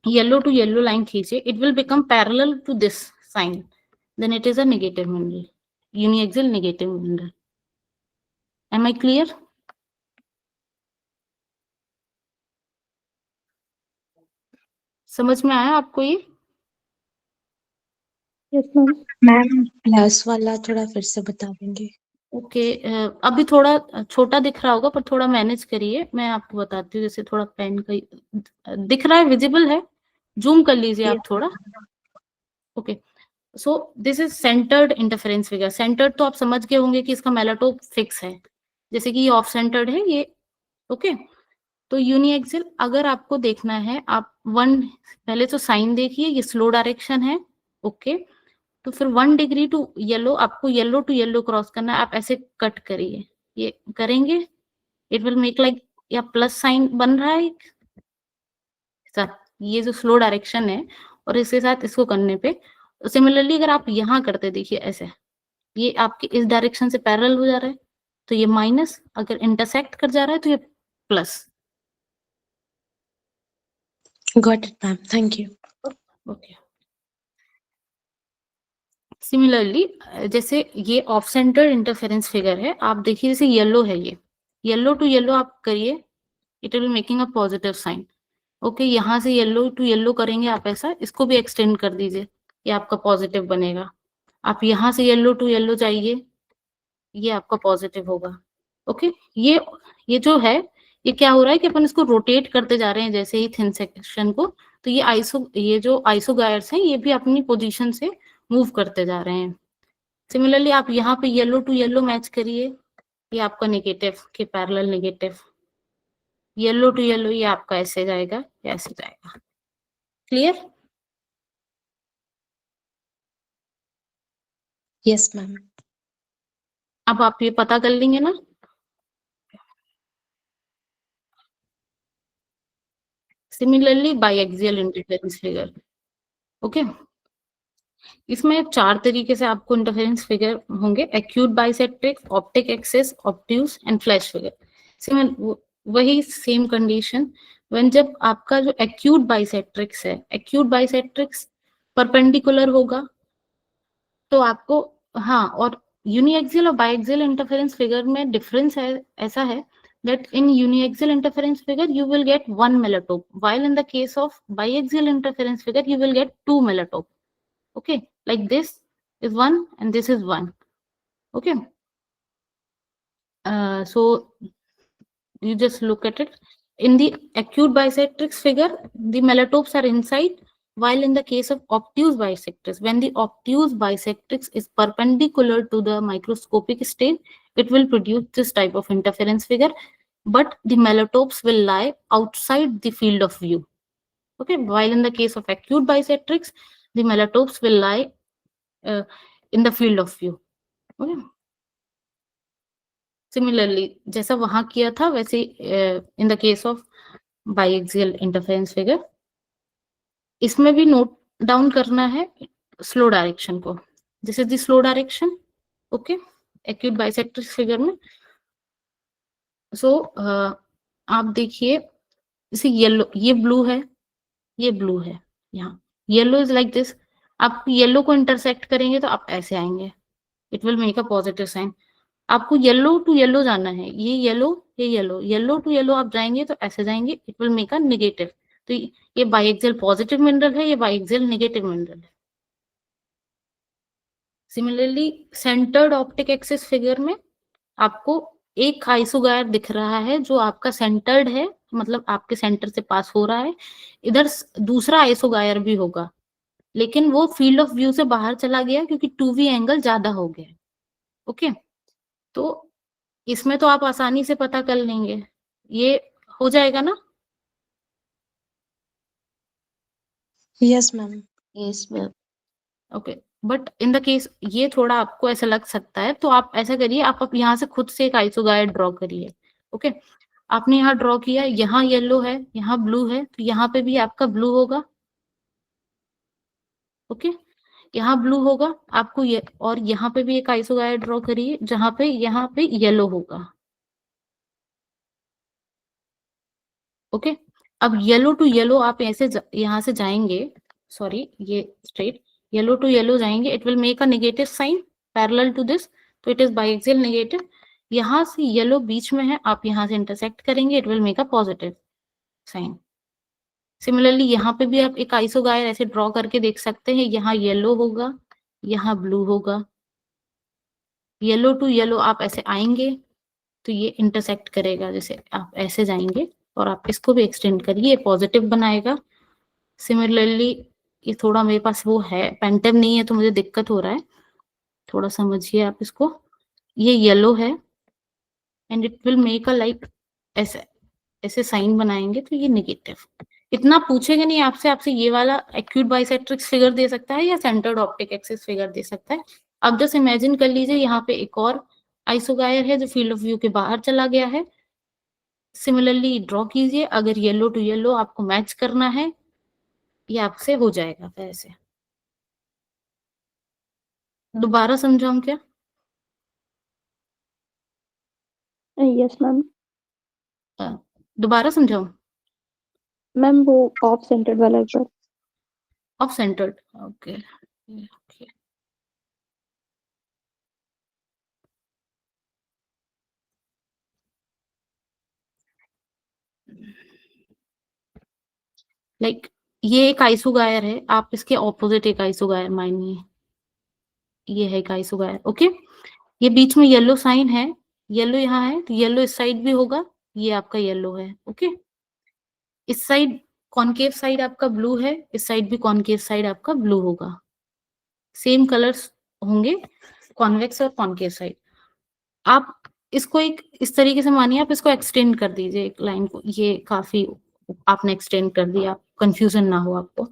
येलो टू येलो लाइन खींचे, it will become parallel to this sign, then it is a negative mineral, uniaxial negative mineral. Am I clear? समझ में आया आपको ये? Yes, ma'am. मैम प्लस वाला थोड़ा फिर से बता देंगे। ओके, अभी थोड़ा छोटा दिख रहा होगा पर थोड़ा मैनेज करिए, मैं आपको बताती हूँ। जैसे थोड़ा पेन का दिख रहा है, विजिबल है, जूम कर लीजिए आप थोड़ा। Okay, so this is centred interference figure. Centred तो आप समझ गए होंगे कि इसका मेलाटोप फिक्स है, जैसे कि ये ऑफ सेंटर्ड है ये। ओके, तो यूनिएक्सियल अगर आपको देखना है, आप पहले तो साइन देखिए, ये स्लो डायरेक्शन है। ओके, तो फिर 1 डिग्री टू येलो, आपको येलो टू येलो क्रॉस करना है। आप ऐसे कट करिए, ये करेंगे इट विल मेक लाइक या प्लस साइन बन रहा है सर, ये जो स्लो डायरेक्शन है और इसके साथ इसको करने पे। सिमिलरली अगर आप यहाँ करते देखिए ऐसे, ये आपके इस डायरेक्शन से पैरेलल हो जा रहा है, तो ये माइनस, अगर इंटरसेक्ट कर जा रहा है तो ये plus. Got it ma'am, thank you. Okay, similarly जैसे ये ऑफ सेंटर इंटरफेरेंस फिगर है, आप देखिए जैसे येलो है, ये येलो टू येलो आप करिए, it will making a positive sign. Okay, यहाँ से येलो टू येलो करेंगे आप ऐसा, इसको भी एक्सटेंड कर दीजिए, ये आपका पॉजिटिव बनेगा। आप यहाँ से येलो टू येलो जाइए, ये आपका पॉजिटिव होगा। ओके, ये जो है ये क्या हो रहा है कि अपन इसको रोटेट करते जा रहे हैं जैसे ही थिन सेक्शन को, तो ये जो आइसोगायर्स हैं ये भी अपनी पोजीशन से मूव करते जा रहे हैं। सिमिलरली आप यहाँ पे येलो टू येलो मैच करिए, ये आपका नेगेटिव के parallel negative, yellow to yellow ये आपका ऐसे जाएगा या ऐसे जाएगा। क्लियर? Yes ma'am. अब आप ये पता कर लेंगे ना। Similarly biaxial interference figure. Okay, इसमें 4 तरीके से आपको इंटरफेरेंस फिगर होंगे, acute bisectrix, optic axis, obtuse and flash figure. वही सेम कंडीशन व्हेन जब आपका जो एक्यूट बाइसेक्ट्रिक्स है, एक्यूट बाइसेक्ट्रिक्स परपेंडिकुलर होगा तो आपको, हाँ, और यूनिएक्सियल और बाइएक्सियल इंटरफेरेंस फिगर में डिफरेंस है, ऐसा है that in uniaxial interference figure you will get 1 melatope, while in the case of biaxial interference figure you will get 2 melatope. Okay, like this is 1 and this is 1. Okay, so you just look at it. In the acute bisectrix figure the mellatopes are inside, while in the case of obtuse bisectrix, when the obtuse bisectrix is perpendicular to the microscopic stage, it will produce this type of interference figure, but the mellatopes will lie outside the field of view. Okay, while in the case of acute bisectrix the mellatopes will lie in the field of view. Okay, similarly जैसा वहां किया था वैसे in the case of biaxial interference figure, इसमें भी note down करना है slow direction को। This is the slow direction. Okay, acute bisectrix figure में सो आप देखिए, जैसे येलो, ये ब्लू है, ये ब्लू है, यहाँ येलो इज लाइक दिस। आप येलो को इंटरसेक्ट करेंगे तो आप ऐसे आएंगे, it will make a positive sign. आपको येलो टू येलो जाना है, ये येलो, ये येलो, येलो टू येलो आप जाएंगे तो ऐसे जाएंगे, it will make a negative. तो ये बाइएक्सियल पॉजिटिव मिनरल है, ये बाइएक्सियल नेगेटिव मिनरल है। Similarly centred optic axis figure में आपको एक आइसोगायर दिख रहा है जो आपका सेंटर्ड है, मतलब आपके सेंटर से पास हो रहा है। इधर दूसरा आइसोगायर भी होगा, लेकिन वो फील्ड ऑफ व्यू से बाहर चला गया क्योंकि 2v एंगल ज्यादा हो गया। ओके, तो इसमें तो आप आसानी से पता कर लेंगे, ये हो जाएगा ना। Yes, ma'am. Yes, okay. But in the case ये थोड़ा आपको ऐसा लग सकता है, तो आप ऐसा करिए, आप यहाँ से खुद से एक आइसोगायर ड्रॉ करिए। ओके, आपने यहाँ ड्रॉ किया, यहाँ येलो है, यहाँ ब्लू है, तो यहाँ पे भी आपका ब्लू होगा। ओके, यहाँ ब्लू होगा आपको ये, और यहाँ पे भी एक आइसोगायर ड्रॉ करिए जहाँ पे यहाँ पे येलो होगा। ओके, अब येलो टू येलो आप ऐसे यहाँ से जाएंगे, सॉरी ये स्ट्रेट, येलो टू येलो जाएंगे, it will make a negative sign parallel to this, तो इट इज बाइएक्सियल नेगेटिव। यहाँ से येलो बीच में है, आप यहाँ से इंटरसेक्ट करेंगे, it will make a positive sign. Similarly यहाँ पे भी आप एक आइसोगायर ऐसे ड्रॉ करके देख सकते हैं, यहाँ येलो होगा, यहाँ ब्लू होगा, येलो टू येलो आप ऐसे आएंगे तो ये इंटरसेक्ट करेगा, जैसे आप ऐसे जाएंगे और आप इसको भी एक्सटेंड करिए, पॉजिटिव बनाएगा। सिमिलरली ये थोड़ा मेरे पास वो है, पेंटम नहीं है तो मुझे दिक्कत हो रहा है, थोड़ा समझिए आप इसको। ये येलो है and it will make a like ऐसे ऐसे साइन बनाएंगे तो ये नेगेटिव। इतना पूछेंगे नहीं आपसे, आपसे ये वाला एक्यूट बाइसेक्ट्रिक्स फिगर दे सकता है या सेंटर्ड ऑप्टिक एक्सिस फिगर दे सकता है। अब जस्ट इमेजिन कर लीजिए यहाँ पे एक और आइसोगायर है जो फील्ड ऑफ व्यू के बाहर चला गया है। सिमिलरली ड्रॉ कीजिए, अगर येलो टू येलो आपको मैच करना है, ये आपसे हो जाएगा ऐसे। दोबारा समझाऊं क्या? Yes ma'am. दोबारा समझाऊं? मैम वो ऑफ सेंटर्ड वाला एक बार। Off centered, okay. लाइक ये एक आइसोगायर है, आप इसके ऑपोजिट एक आइसोगायर मानिए, ये है एक आइसोगायर। ओके, ये बीच में येलो साइन है, येलो यहाँ है तो येलो इस साइड भी होगा, ये आपका येलो है। ओके, इस साइड कॉनकेव साइड आपका ब्लू है, इस साइड भी कॉनकेव साइड आपका ब्लू होगा, सेम कलर्स होंगे कॉन्वेक्स और कॉनकेव साइड। आप इसको एक इस तरीके से मानिए, आप इसको एक्सटेंड कर दीजिए एक लाइन को, ये काफी आपने एक्सटेंड कर दिया, कंफ्यूजन ना हो आपको।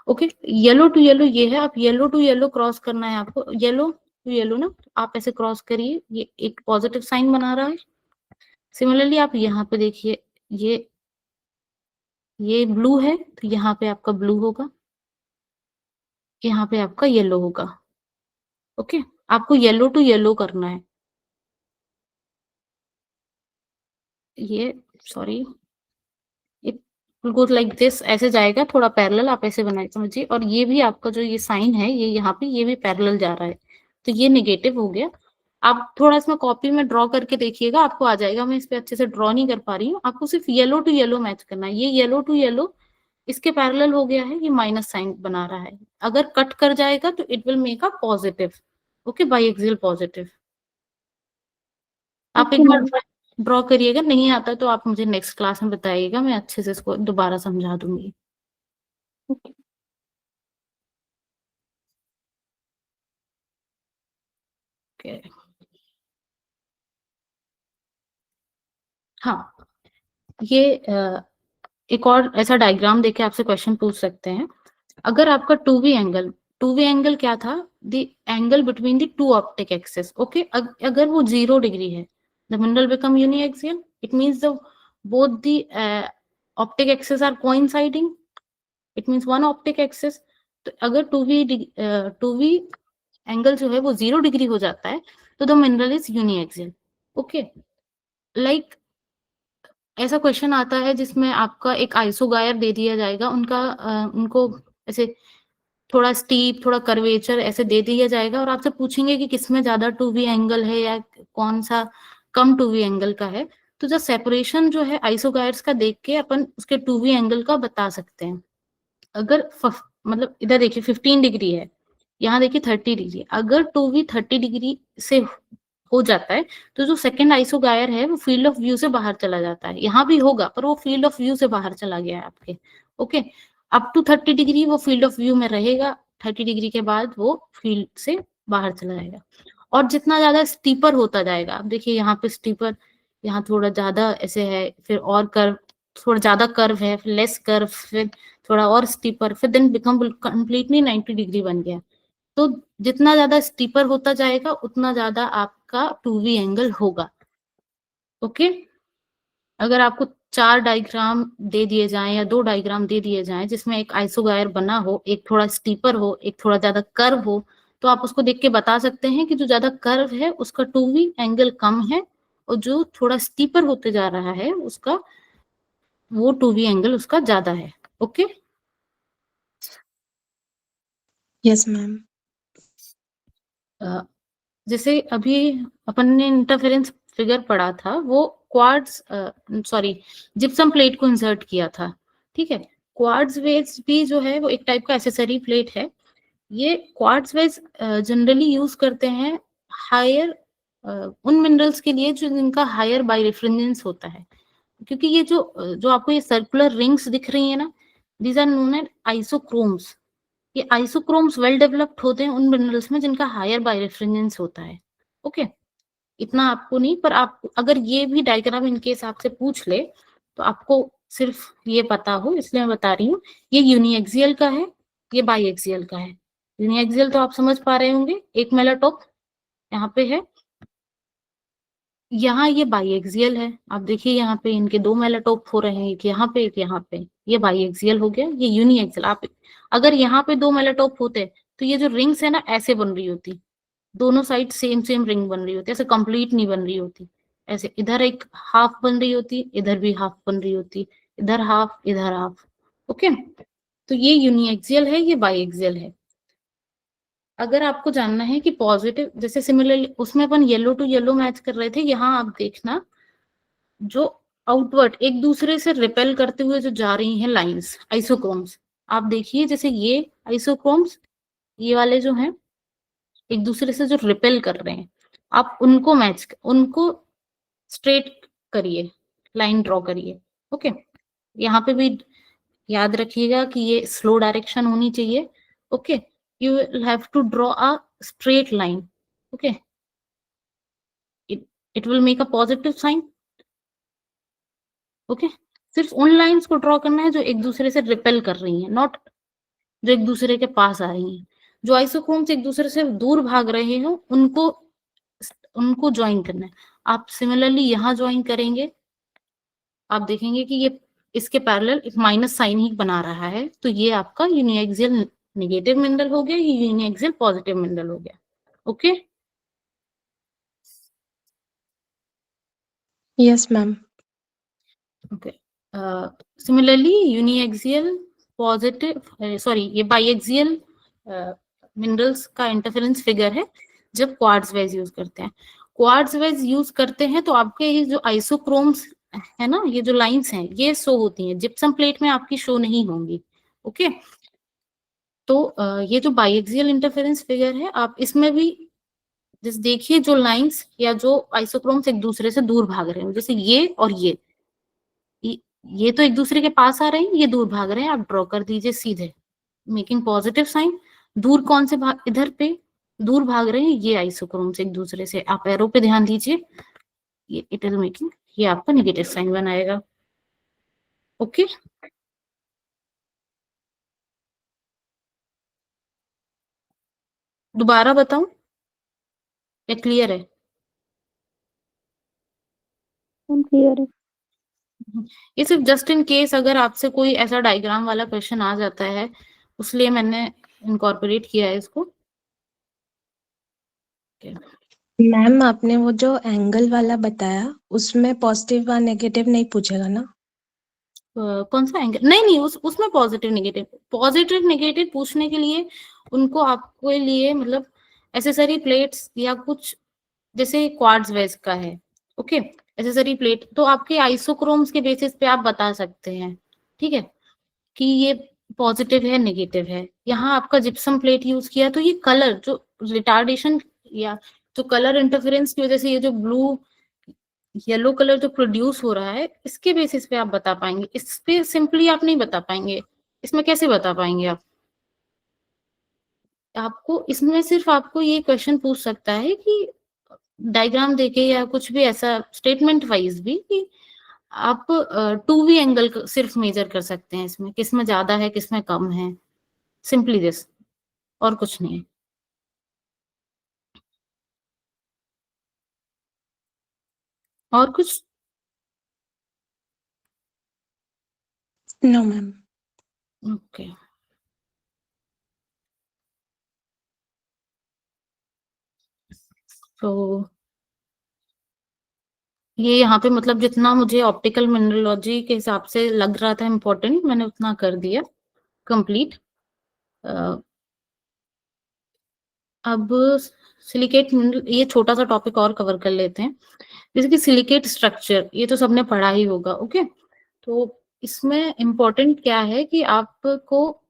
ओके, येलो टू येलो ये है, आप येलो टू येलो क्रॉस करना है आपको, येलो टू येलो ना, आप ऐसे क्रॉस करिए, ये एक पॉजिटिव साइन बना रहा है। सिमिलरली आप यहाँ पे देखिए, ये ब्लू है तो यहाँ पे आपका ब्लू होगा, यहाँ पे आपका येलो होगा। ओके, आपको येलो टू येलो करना है, ये sorry it goes like this, ऐसे जाएगा थोड़ा पैरेलल, आप ऐसे बनाए समझिए, और ये भी आपका जो ये साइन है, ये यहाँ पे ये भी पैरेलल जा रहा है, तो ये नेगेटिव हो गया। आप थोड़ा इसमें कॉपी में ड्रॉ करके देखिएगा, आपको आ जाएगा। मैं इस पे अच्छे से ड्रॉ नहीं कर पा रही हूँ, आपको सिर्फ येलो टू येलो मैच करना है। ये येलो टू येलो इसके पैरेलल हो गया है, ये माइनस साइन बना रहा है, अगर कट कर जाएगा तो it will make a positive. Okay, biaxial positive. आप ओके एक बार मैम। ड्रॉ करिएगा, नहीं आता तो आप मुझे नेक्स्ट क्लास में बताइएगा, मैं अच्छे से इसको दोबारा समझा दूंगी। ओके। Okay. हाँ, ये एक और ऐसा डायग्राम देके आपसे क्वेश्चन पूछ सकते हैं। अगर आपका 2v एंगल क्या था? The angle between the two optic axis. Okay, अगर वो 0 डिग्री है, the mineral become uniaxial, it means the both the optic axis are coinciding, it means one optic axis. तो अगर 2v एंगल जो है वो 0 डिग्री हो जाता है तो the mineral is uniaxial. Okay, like ऐसा क्वेश्चन आता है जिसमें आपका एक आइसोगायर दे दिया जाएगा, उनको ऐसे थोड़ा स्टीप, थोड़ा कर्वेचर ऐसे दे दिया जाएगा और आपसे पूछेंगे कि किसमें ज्यादा 2V एंगल है या कौन सा कम 2V एंगल का है। तो जो सेपरेशन जो है आइसोगायर्स का देख के अपन उसके 2V एंगल का बता सकते हैं। अगर मतलब इधर देखिए 15 डिग्री है, यहाँ देखिए 30 डिग्री, अगर 2V 30 डिग्री से हो जाता है तो जो सेकंड आइसोगायर है वो फील्ड ऑफ व्यू से बाहर चला जाता है। यहाँ भी होगा पर वो फील्ड ऑफ व्यू से बाहर चला गया है आपके। ओके, अप टू 30 डिग्री वो फील्ड ऑफ व्यू में रहेगा, 30 डिग्री के बाद वो फील्ड से बाहर चला जाएगा। और जितना ज्यादा स्टीपर होता जाएगा, आप देखिए यहाँ पे स्टीपर, यहाँ थोड़ा ज्यादा ऐसे है, फिर और कर्व, थोड़ा ज्यादा कर्व है, फिर लेस कर्व, फिर थोड़ा और स्टीपर, फिर देन बिकम कंप्लीटली 90 डिग्री बन गया। तो जितना ज्यादा स्टीपर होता जाएगा उतना ज्यादा आपका 2V एंगल होगा। ओके, अगर आपको 4 डायग्राम दे दिए जाएं या 2 डायग्राम दे दिए जाएं जिसमें एक आइसोगायर बना हो, एक थोड़ा स्टीपर हो, एक थोड़ा ज्यादा कर्व हो, तो आप उसको देख के बता सकते हैं कि जो ज्यादा कर्व है उसका 2V एंगल कम है और जो थोड़ा स्टीपर होते जा रहा है उसका वो 2V एंगल उसका ज्यादा है। Okay, yes ma'am. जैसे अभी अपन ने इंटरफेरेंस फिगर पढ़ा था, वो क्वार्ट्ज सॉरी जिप्सम प्लेट को इंसर्ट किया था। ठीक है, क्वार्ट्ज वेज भी जो है वो एक टाइप का एसेसरी प्लेट है। ये क्वार्ट्ज वेज जनरली यूज करते हैं हायर उन मिनरल्स के लिए जो जिनका हायर बायरिफ्रिंजेंस होता है, क्योंकि ये जो आपको ये सर्कुलर रिंग्स दिख रही है ना, दीज आर नोन एज आइसोक्रोम्स। ये आइसोक्रोम्स वेल डेवलप्ड होते हैं उन मिनरल्स में जिनका हायर बायरिफ्रिंजेंस होता है। ओके, इतना आपको नहीं, पर आप अगर ये भी डायग्राम इनकेस आपसे पूछ ले तो आपको सिर्फ ये पता हो, इसलिए मैं बता रही हूँ। ये यूनिएक्सियल का है, ये बाईएक्सियल का है। यूनिएक्सियल तो आप समझ पा रहे होंगे, एक मेलाटॉप यहाँ पे है, यहाँ ये बाईएक्सियल है। आप देखिए यहाँ पे इनके 2 मेलाटॉप हो रहे हैं, एक यहाँ पे एक यहाँ पे, ये बाईएक्सियल हो गया, ये यूनिएक्सियल। आप अगर यहाँ पे 2 मेलाटॉप होते तो ये जो रिंग्स है ना ऐसे बन रही होती, दोनों साइड सेम सेम रिंग बन रही होती, ऐसे कंप्लीट नहीं बन रही होती। ऐसे इधर एक हाफ बन रही होती, इधर भी हाफ बन रही होती, इधर हाफ इधर हाफ। ओके, तो ये यूनिएक्सियल है, ये बाईएक्सियल है। अगर आपको जानना है कि पॉजिटिव, जैसे सिमिलरली उसमें अपन येलो टू येलो मैच कर रहे थे, यहाँ आप देखना जो आउटवर्ड एक दूसरे से रिपेल करते हुए जो जा रही हैं लाइंस, आइसोक्रोम्स, आप देखिए जैसे ये आइसोक्रोम्स, ये वाले जो हैं एक दूसरे से जो रिपेल कर रहे हैं, आप उनको स्ट्रेट करिए, लाइन ड्रॉ करिए। ओके, यहाँ पे भी याद रखिएगा कि ये स्लो डायरेक्शन होनी चाहिए। Okay, you will have to draw a straight line. Okay, it will make a positive sign. Okay, सिर्फ उन लाइंस को ड्रॉ करना है जो एक दूसरे से रिपेल कर रही हैं, नॉट जो एक दूसरे के पास आ रही हैं। जो आइसोक्रोम्स एक दूसरे से दूर भाग रहे हो उनको ज्वाइन करना है। आप सिमिलरली यहाँ ज्वाइन करेंगे, आप देखेंगे कि ये इसके पैरेलल एक माइनस साइन ही बना रहा है, तो ये आपका यूनिएक्सियल नेगेटिव मिनरल हो गया, ये यूनिएक्सियल पॉजिटिव मिनरल हो गया। Okay, yes ma'am. Okay, similarly uniaxial positive sorry ये बाईएक्सियल मिनरल्स का इंटरफेरेंस फिगर है जब क्वार्ट्ज वेज यूज करते हैं। क्वार्ट्ज वेज यूज करते हैं तो आपके ये जो आइसोक्रोम्स है ना, ये जो लाइंस हैं ये शो होती हैं, जिप्सम प्लेट में आपकी शो नहीं होंगी। ओके, तो ये जो बाईएक्सियल इंटरफेरेंस फिगर है, आप इसमें भी जैसे देखिए जो लाइंस या जो आइसोक्रोम्स एक दूसरे से दूर भाग रहे हैं, जैसे ये और ये तो एक दूसरे के पास आ रहे हैं, ये दूर भाग रहे हैं, आप ड्रॉ कर दीजिए सीधे, मेकिंग पॉजिटिव साइन। दूर कौन से भाग, इधर पे दूर भाग रहे हैं ये आइसोक्रोम्स एक दूसरे से, आप एरो पे ध्यान दीजिए, ये इट इज मेकिंग, ये आपका नेगेटिव साइन बनाएगा। ओके, दोबारा बताऊं या क्लियर है? क्लियर है। ये सिर्फ जस्ट इन केस अगर आपसे कोई ऐसा डायग्राम वाला क्वेश्चन आ जाता है, उसलिए मैंने इनकॉर्पोरेट किया है इसको। मैम आपने वो जो एंगल वाला बताया उसमें पॉजिटिव व नेगेटिव नहीं पूछेगा ना? कौन सा एंगल? नहीं नहीं, उसमें पॉजिटिव नेगेटिव पूछने के लिए उनको आपके लिए मतलब एसेसरी प्लेट्स या कुछ जैसे क्वार्ट्ज वेज का है, ओके, एसेसरी प्लेट, तो आपके आइसोक्रोम्स के बेसिस पे आप बता सकते हैं, ठीक है, कि ये पॉजिटिव है नेगेटिव है। यहाँ आपका जिप्सम प्लेट यूज किया तो ये कलर जो रिटार्डेशन या जो कलर इंटरफेरेंस की वजह से ये जो ब्लू येलो कलर जो प्रोड्यूस हो रहा है इसके बेसिस पे आप बता पाएंगे, इस पे सिंपली आप नहीं बता पाएंगे। इसमें कैसे बता पाएंगे आप? आपको इसमें सिर्फ आपको ये क्वेश्चन पूछ सकता है कि डायग्राम देके या कुछ भी ऐसा स्टेटमेंट वाइज भी कि आप टू वी एंगल सिर्फ मेजर कर सकते हैं, इसमें किसमें ज्यादा है किसमें कम है, सिंपली दिस, और कुछ नहीं है। और कुछ? No ma'am. ओके, तो ये यहाँ पे मतलब जितना मुझे ऑप्टिकल मिनरलोजी के हिसाब से लग रहा था इम्पोर्टेंट मैंने उतना कर दिया कंप्लीट। अब सिलिकेट मिनरल, ये छोटा सा टॉपिक और कवर कर लेते हैं, जैसे कि सिलिकेट स्ट्रक्चर, ये तो सबने पढ़ा ही होगा, ओके। तो इसमें इम्पोर्टेंट क्या है कि आपको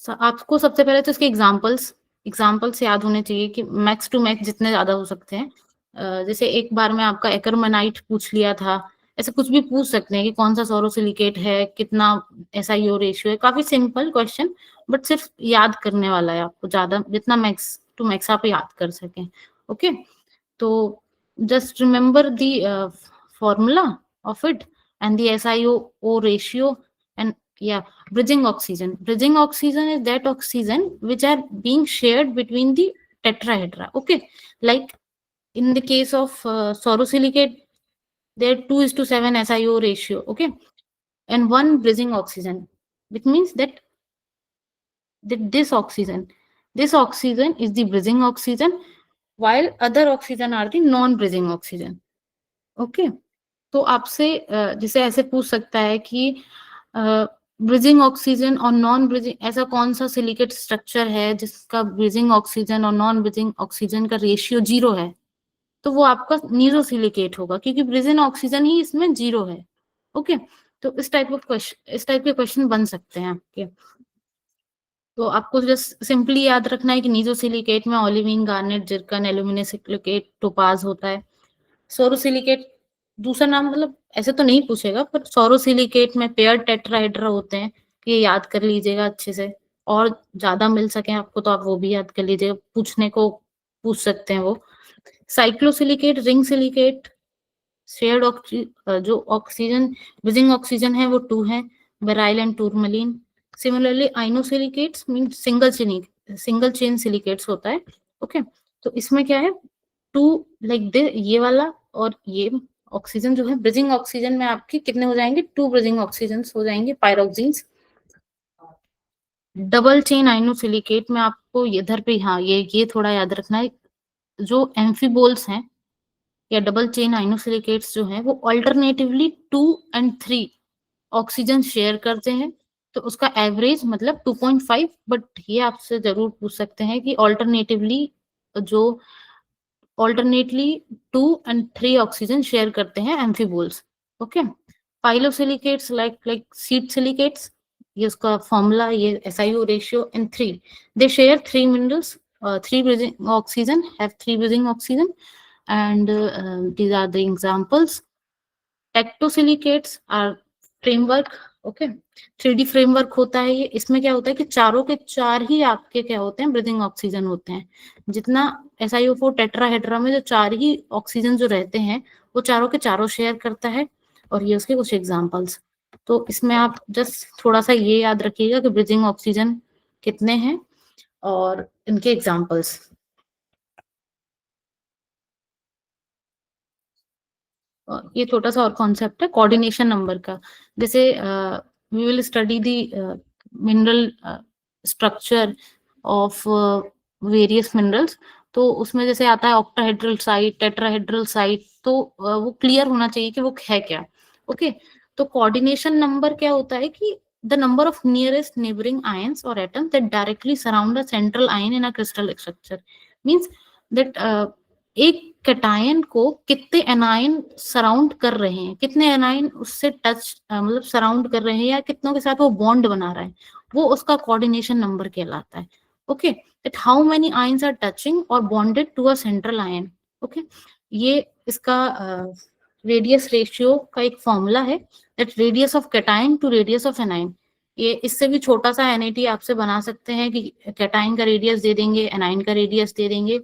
आपको सबसे पहले तो इसके एग्जाम्पल्स याद होने चाहिए कि मैक्स टू मैक्स जितने ज्यादा हो सकते हैं। जैसे एक बार में आपका एकरमनाइट पूछ लिया था, ऐसे कुछ भी पूछ सकते हैं कि कौन सा सोरोसिलिकेट है, कितना SiO रेशियो है, काफी सिंपल क्वेश्चन, बट सिर्फ याद करने वाला है आपको, ज्यादा जितना मैक्स टू मैक्स आप याद कर सकें, ओके। तो just remember the formula of it and the SiO ratio, and yeah, bridging oxygen is that oxygen which are being shared between the tetrahedra, okay, like in the case of sorosilicate there 2:7 SiO ratio, okay, and one bridging oxygen, which means that this oxygen is the bridging oxygen while other oxygen are the non-bridging oxygen, okay. तो आपसे जैसे ऐसे पूछ सकता है कि bridging oxygen और non bridging, ऐसा कौन सा सिलिकेट स्ट्रक्चर है जिसका ब्रिजिंग ऑक्सीजन और नॉन ब्रिजिंग ऑक्सीजन का रेशियो 0 है, तो वो आपका नीरो सिलिकेट होगा, क्योंकि ब्रिजिंग ऑक्सीजन ही इसमें 0 है, ओके। तो इस टाइप के क्वेश्चन बन सकते हैं आपके। तो आपको जस्ट सिंपली याद रखना है कि नीजो सिलिकेट में ओलिवीन, गार्नेट, जिरकन, एल्यूमिनियम टोपाज होता है। सोरोसिलिकेट दूसरा नाम मतलब ऐसे तो नहीं पूछेगा, पर सोरोसिलिकेट में पेयर टेट्राहेड्रा होते हैं, ये याद कर लीजिएगा अच्छे से, और ज्यादा मिल सके आपको तो आप वो भी याद कर लीजिएगा, पूछने को पूछ सकते हैं वो। साइक्लोसिलिकेट, रिंग सिलिकेट, शेयर्ड जो ऑक्सीजन ब्रिजिंग ऑक्सीजन है वो 2 है, beryl and tourmaline. Similarly inosilicates mean single chain silicates होता है, ओके। तो इसमें क्या है, 2 लाइक ये वाला और ये ऑक्सीजन जो है ब्रिजिंग ऑक्सीजन में आपके कितने हो जाएंगे, 2 ब्रिजिंग ऑक्सीजन हो जाएंगे, पायरोक्सिन्स। डबल चेन आइनोसिलिकेट में आपको इधर पे, हाँ ये थोड़ा याद रखना है, जो एम्फीबोल्स हैं या डबल चेन आइनोसिलिकेट्स जो हैं वो अल्टरनेटिवली 2 और 3 ऑक्सीजन शेयर करते हैं, तो उसका एवरेज मतलब 2.5, बट ये आपसे जरूर पूछ सकते हैं कि ऑल्टरनेटली 2 और 3 ऑक्सीजन शेयर करते हैं एम्फीबोल्स, ओके। पाइलोसिलिकेट्स लाइक सीड सिलिकेट्स, ये उसका फॉर्मूला, ये SiO ratio and 3, they share 3 minerals, 3 breathing oxygen, have 3 breathing oxygen, and these are the examples. Ectosilicates are framework, okay, 3D framework होता है ये। इसमें क्या होता है कि चारों के चार ही आपके क्या होते हैं, ब्रीदिंग ऑक्सीजन होते हैं। जितना SiO4 टेट्राहेड्रा में जो 4 ही ऑक्सीजन जो रहते हैं वो चारों के चारों शेयर करता है, और ये उसके कुछ एग्जांपल्स। तो इसमें आप जस्ट थोड़ा सा ये याद रखिएगा कि ब्रीदिंग ऑक्सीजन कितने हैं और इनके एग्जांपल्स। ये छोटा सा और कॉन्सेप्ट है कोऑर्डिनेशन नंबर का, जैसे we will study the mineral structure of various minerals. तो उसमें जैसे आता है ऑक्टाहेड्रल साइट, टेट्राहेड्रल साइट, तो वो क्लियर होना चाहिए कि वो है क्या. ओके, तो कोऑर्डिनेशन नंबर क्या होता है कि the number of nearest neighboring ions or atoms that directly surround a central ion in a crystal structure. Means that एक कैटायन को कितने एनायन सराउंड कर रहे हैं, कितने एनायन उससे टच मतलब सराउंड कर रहे हैं या कितनों के साथ वो बॉन्ड बना रहा है, वो उसका कोऑर्डिनेशन नंबर कहलाता है. Okay, that how many ions are touching or bonded to a central ion. Okay, ये इसका रेडियस रेशियो का एक फॉर्मूला है, that radius of cation to radius of anion. ये इससे भी छोटा सा एनएटी आपसे बना सकते हैं कि कैटायन का रेडियस दे देंगे, एनायन का रेडियस दे देंगे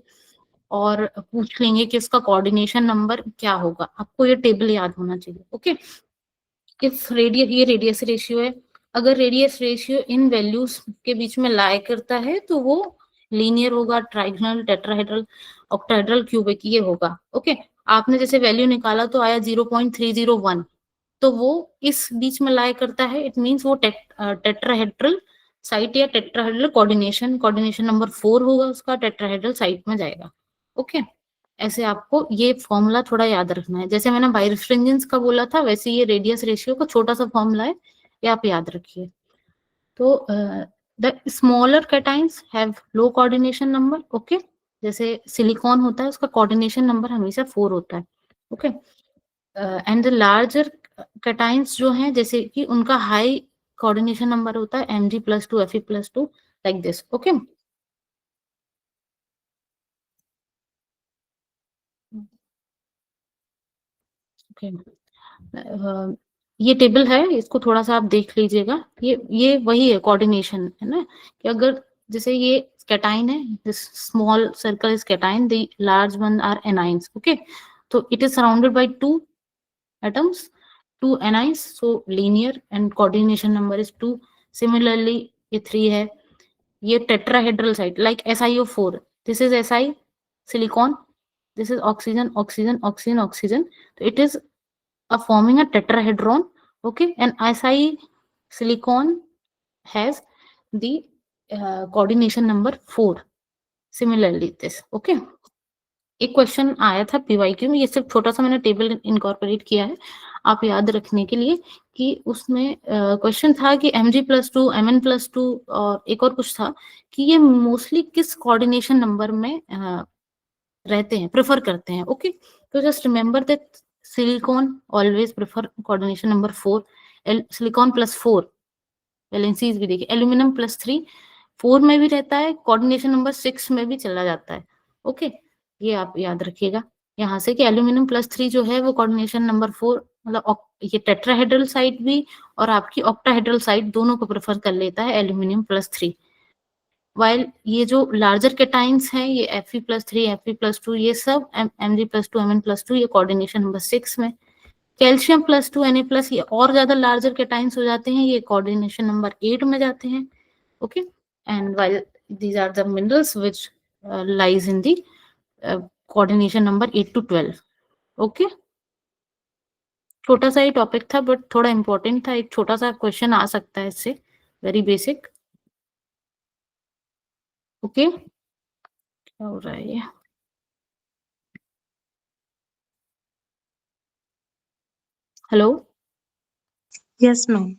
और पूछ लेंगे कि इसका कोऑर्डिनेशन नंबर क्या होगा. आपको ये टेबल याद होना चाहिए. ओके, इफ रेडियस, ये रेडियस रेशियो है, अगर रेडियस रेशियो इन वैल्यूज के बीच में लाई करता है तो वो लीनियर होगा, ट्राइगोनल, टेट्राहेड्रल, ऑक्टाहेड्रल, क्यूबिक, ये होगा. ओके, आपने जैसे वैल्यू निकाला तो आया 0.301, तो वो इस बीच में लाई करता है. इट मींस वो टेट्राहेड्रल साइट या टेट्राहेड्रल कोऑर्डिनेशन नंबर 4 होगा, उसका टेट्राहेड्रल साइट में जाएगा. ओके, ऐसे आपको ये फॉर्मूला थोड़ा याद रखना है. जैसे मैंने बायरफ्रिंजेंस का बोला था, वैसे ये रेडियस रेशियो का छोटा सा फॉर्मूला है, ये आप याद रखिए. तो the smaller cations have low coordination number. Okay, जैसे सिलिकॉन होता है, उसका कोऑर्डिनेशन नंबर हमेशा 4 होता है. Okay, and the larger cations जो हैं, जैसे कि उनका हाई कोऑर्डिनेशन नंबर होता है Mg+2 Fe+2, like this. Okay, ये टेबल है, इसको थोड़ा सा आप देख लीजिएगा. ये वही है कोऑर्डिनेशन, है ना, कि अगर जैसे ये कैटाइन है, this small circle is cation, the large one are anions. Okay, तो it is surrounded by 2 atoms, 2 anions, so linear and coordination number is 2. Similarly ये 3 है, ये tetrahedral site like SiO4, this is Si, silicon, this is oxygen, oxygen, oxygen, oxygen, so it is forming a tetrahedron. Okay, and Si silicon has the coordination number 4. Similarly this. Okay, एक question आया था PYQ में, ये सिर्फ छोटा सा मैंने table incorporate किया है आप याद रखने के लिए, कि उसमें क्वेश्चन था कि Mg+2 Mn+2 और एक और कुछ था कि ये मोस्टली किस कोऑर्डिनेशन नंबर में रहते हैं, प्रेफर करते हैं. ओके, तो just remember that silicon always prefer coordination number 4, silicon +4, valencies भी देखिए, एल्यूमिनियम +3 4 में भी रहता है, कोऑर्डिनेशन नंबर 6 में भी चला जाता है. ओके, ये आप याद रखिएगा यहाँ से कि एल्यूमिनियम +3 जो है वो कोऑर्डिनेशन नंबर 4, मतलब ये टेट्राहेड्रल साइट भी और आपकी ऑक्टाहेड्रल साइट दोनों को प्रेफर कर लेता है एल्यूमिनियम +3. वाइल ये जो लार्जर कैटाइंस हैं, ये Fe+3 Fe+2, ये सब Mg+2 Mn+2, ये कोऑर्डिनेशन नंबर 6 में. कैल्शियम +2 Na+, ये और ज्यादा लार्जर कैटाइंस हो जाते हैं, ये कोऑर्डिनेशन नंबर 8 में जाते हैं. Okay, and while these are the minerals which lies in the coordination number 8 to 12. Okay, छोटा सा ही टॉपिक था बट थोड़ा इंपॉर्टेंट था, एक छोटा सा क्वेश्चन आ सकता है इससे, वेरी बेसिक. ओके, क्या हो रहा है ये? हेलो. Yes ma'am.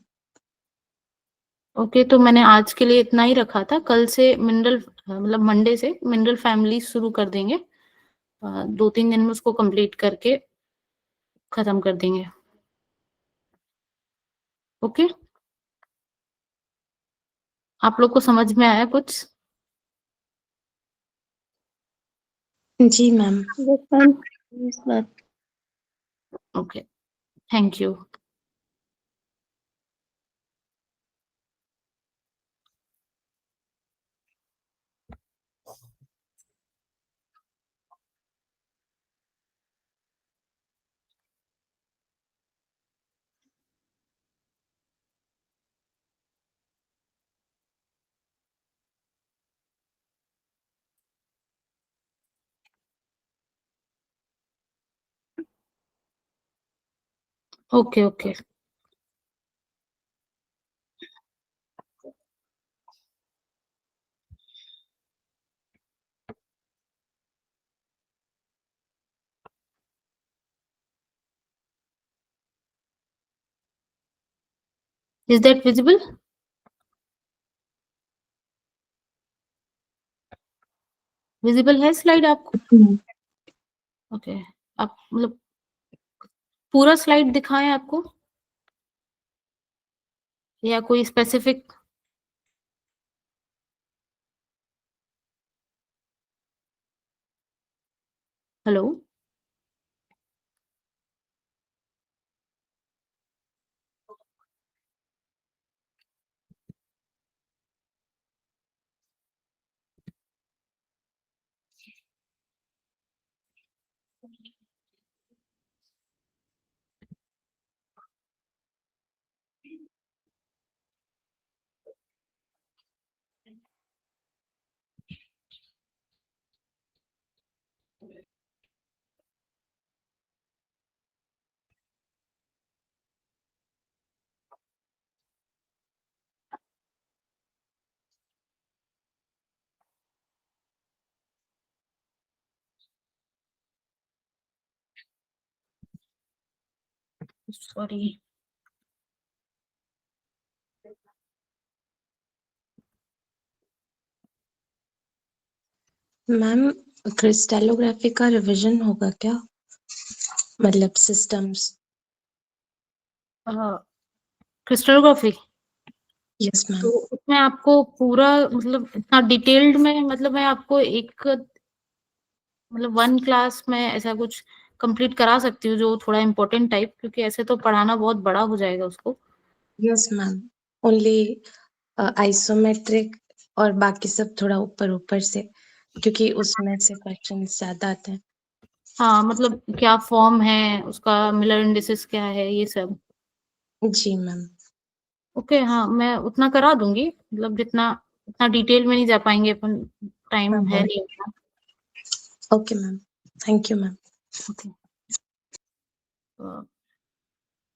ओके, तो मैंने आज के लिए इतना ही रखा था. कल से मिनरल मतलब मंडे से मिनरल फैमिली शुरू कर देंगे, 2-3 दिन में उसको कंप्लीट करके खत्म कर देंगे. ओके, आप लोग को समझ में आया कुछ? जी ma'am. Yes, ma'am. Yes, ma'am. Okay, thank you. Okay okay, Is that visible? Visible है slide आपको? Okay. आप मतलब पूरा slide दिखाएं आपको? या कोई specific? Hello? Sorry. Ma'am crystallography का रिवीजन होगा क्या? मतलब सिस्टम्स। क्रिस्टलोग्राफी? Yes ma'am. तो उसमें आपको पूरा मतलब इतना डिटेल्ड में मतलब मैं आपको एक मतलब 1 क्लास में ऐसा कुछ कंप्लीट करा सकती हूँ जो थोड़ा इम्पोर्टेंट टाइप, क्योंकि ऐसे तो पढ़ाना बहुत बड़ा हो जाएगा उसको। यस मैम, ओनली आइसोमेट्रिक और बाकी सब थोड़ा ऊपर ऊपर से, क्योंकि उसमें से क्वेश्चन ज्यादा आते हैं। हाँ, मतलब क्या फॉर्म है उसका, मिलर इंडिसेस क्या है, ये सब। जी मैम। ओके, हाँ मैं उतना करा दूंगी, मतलब जितना इतना डिटेल में नहीं जा पाएंगे अपन, टाइम है नहीं उतना। Okay ma'am, thank you ma'am. Okay.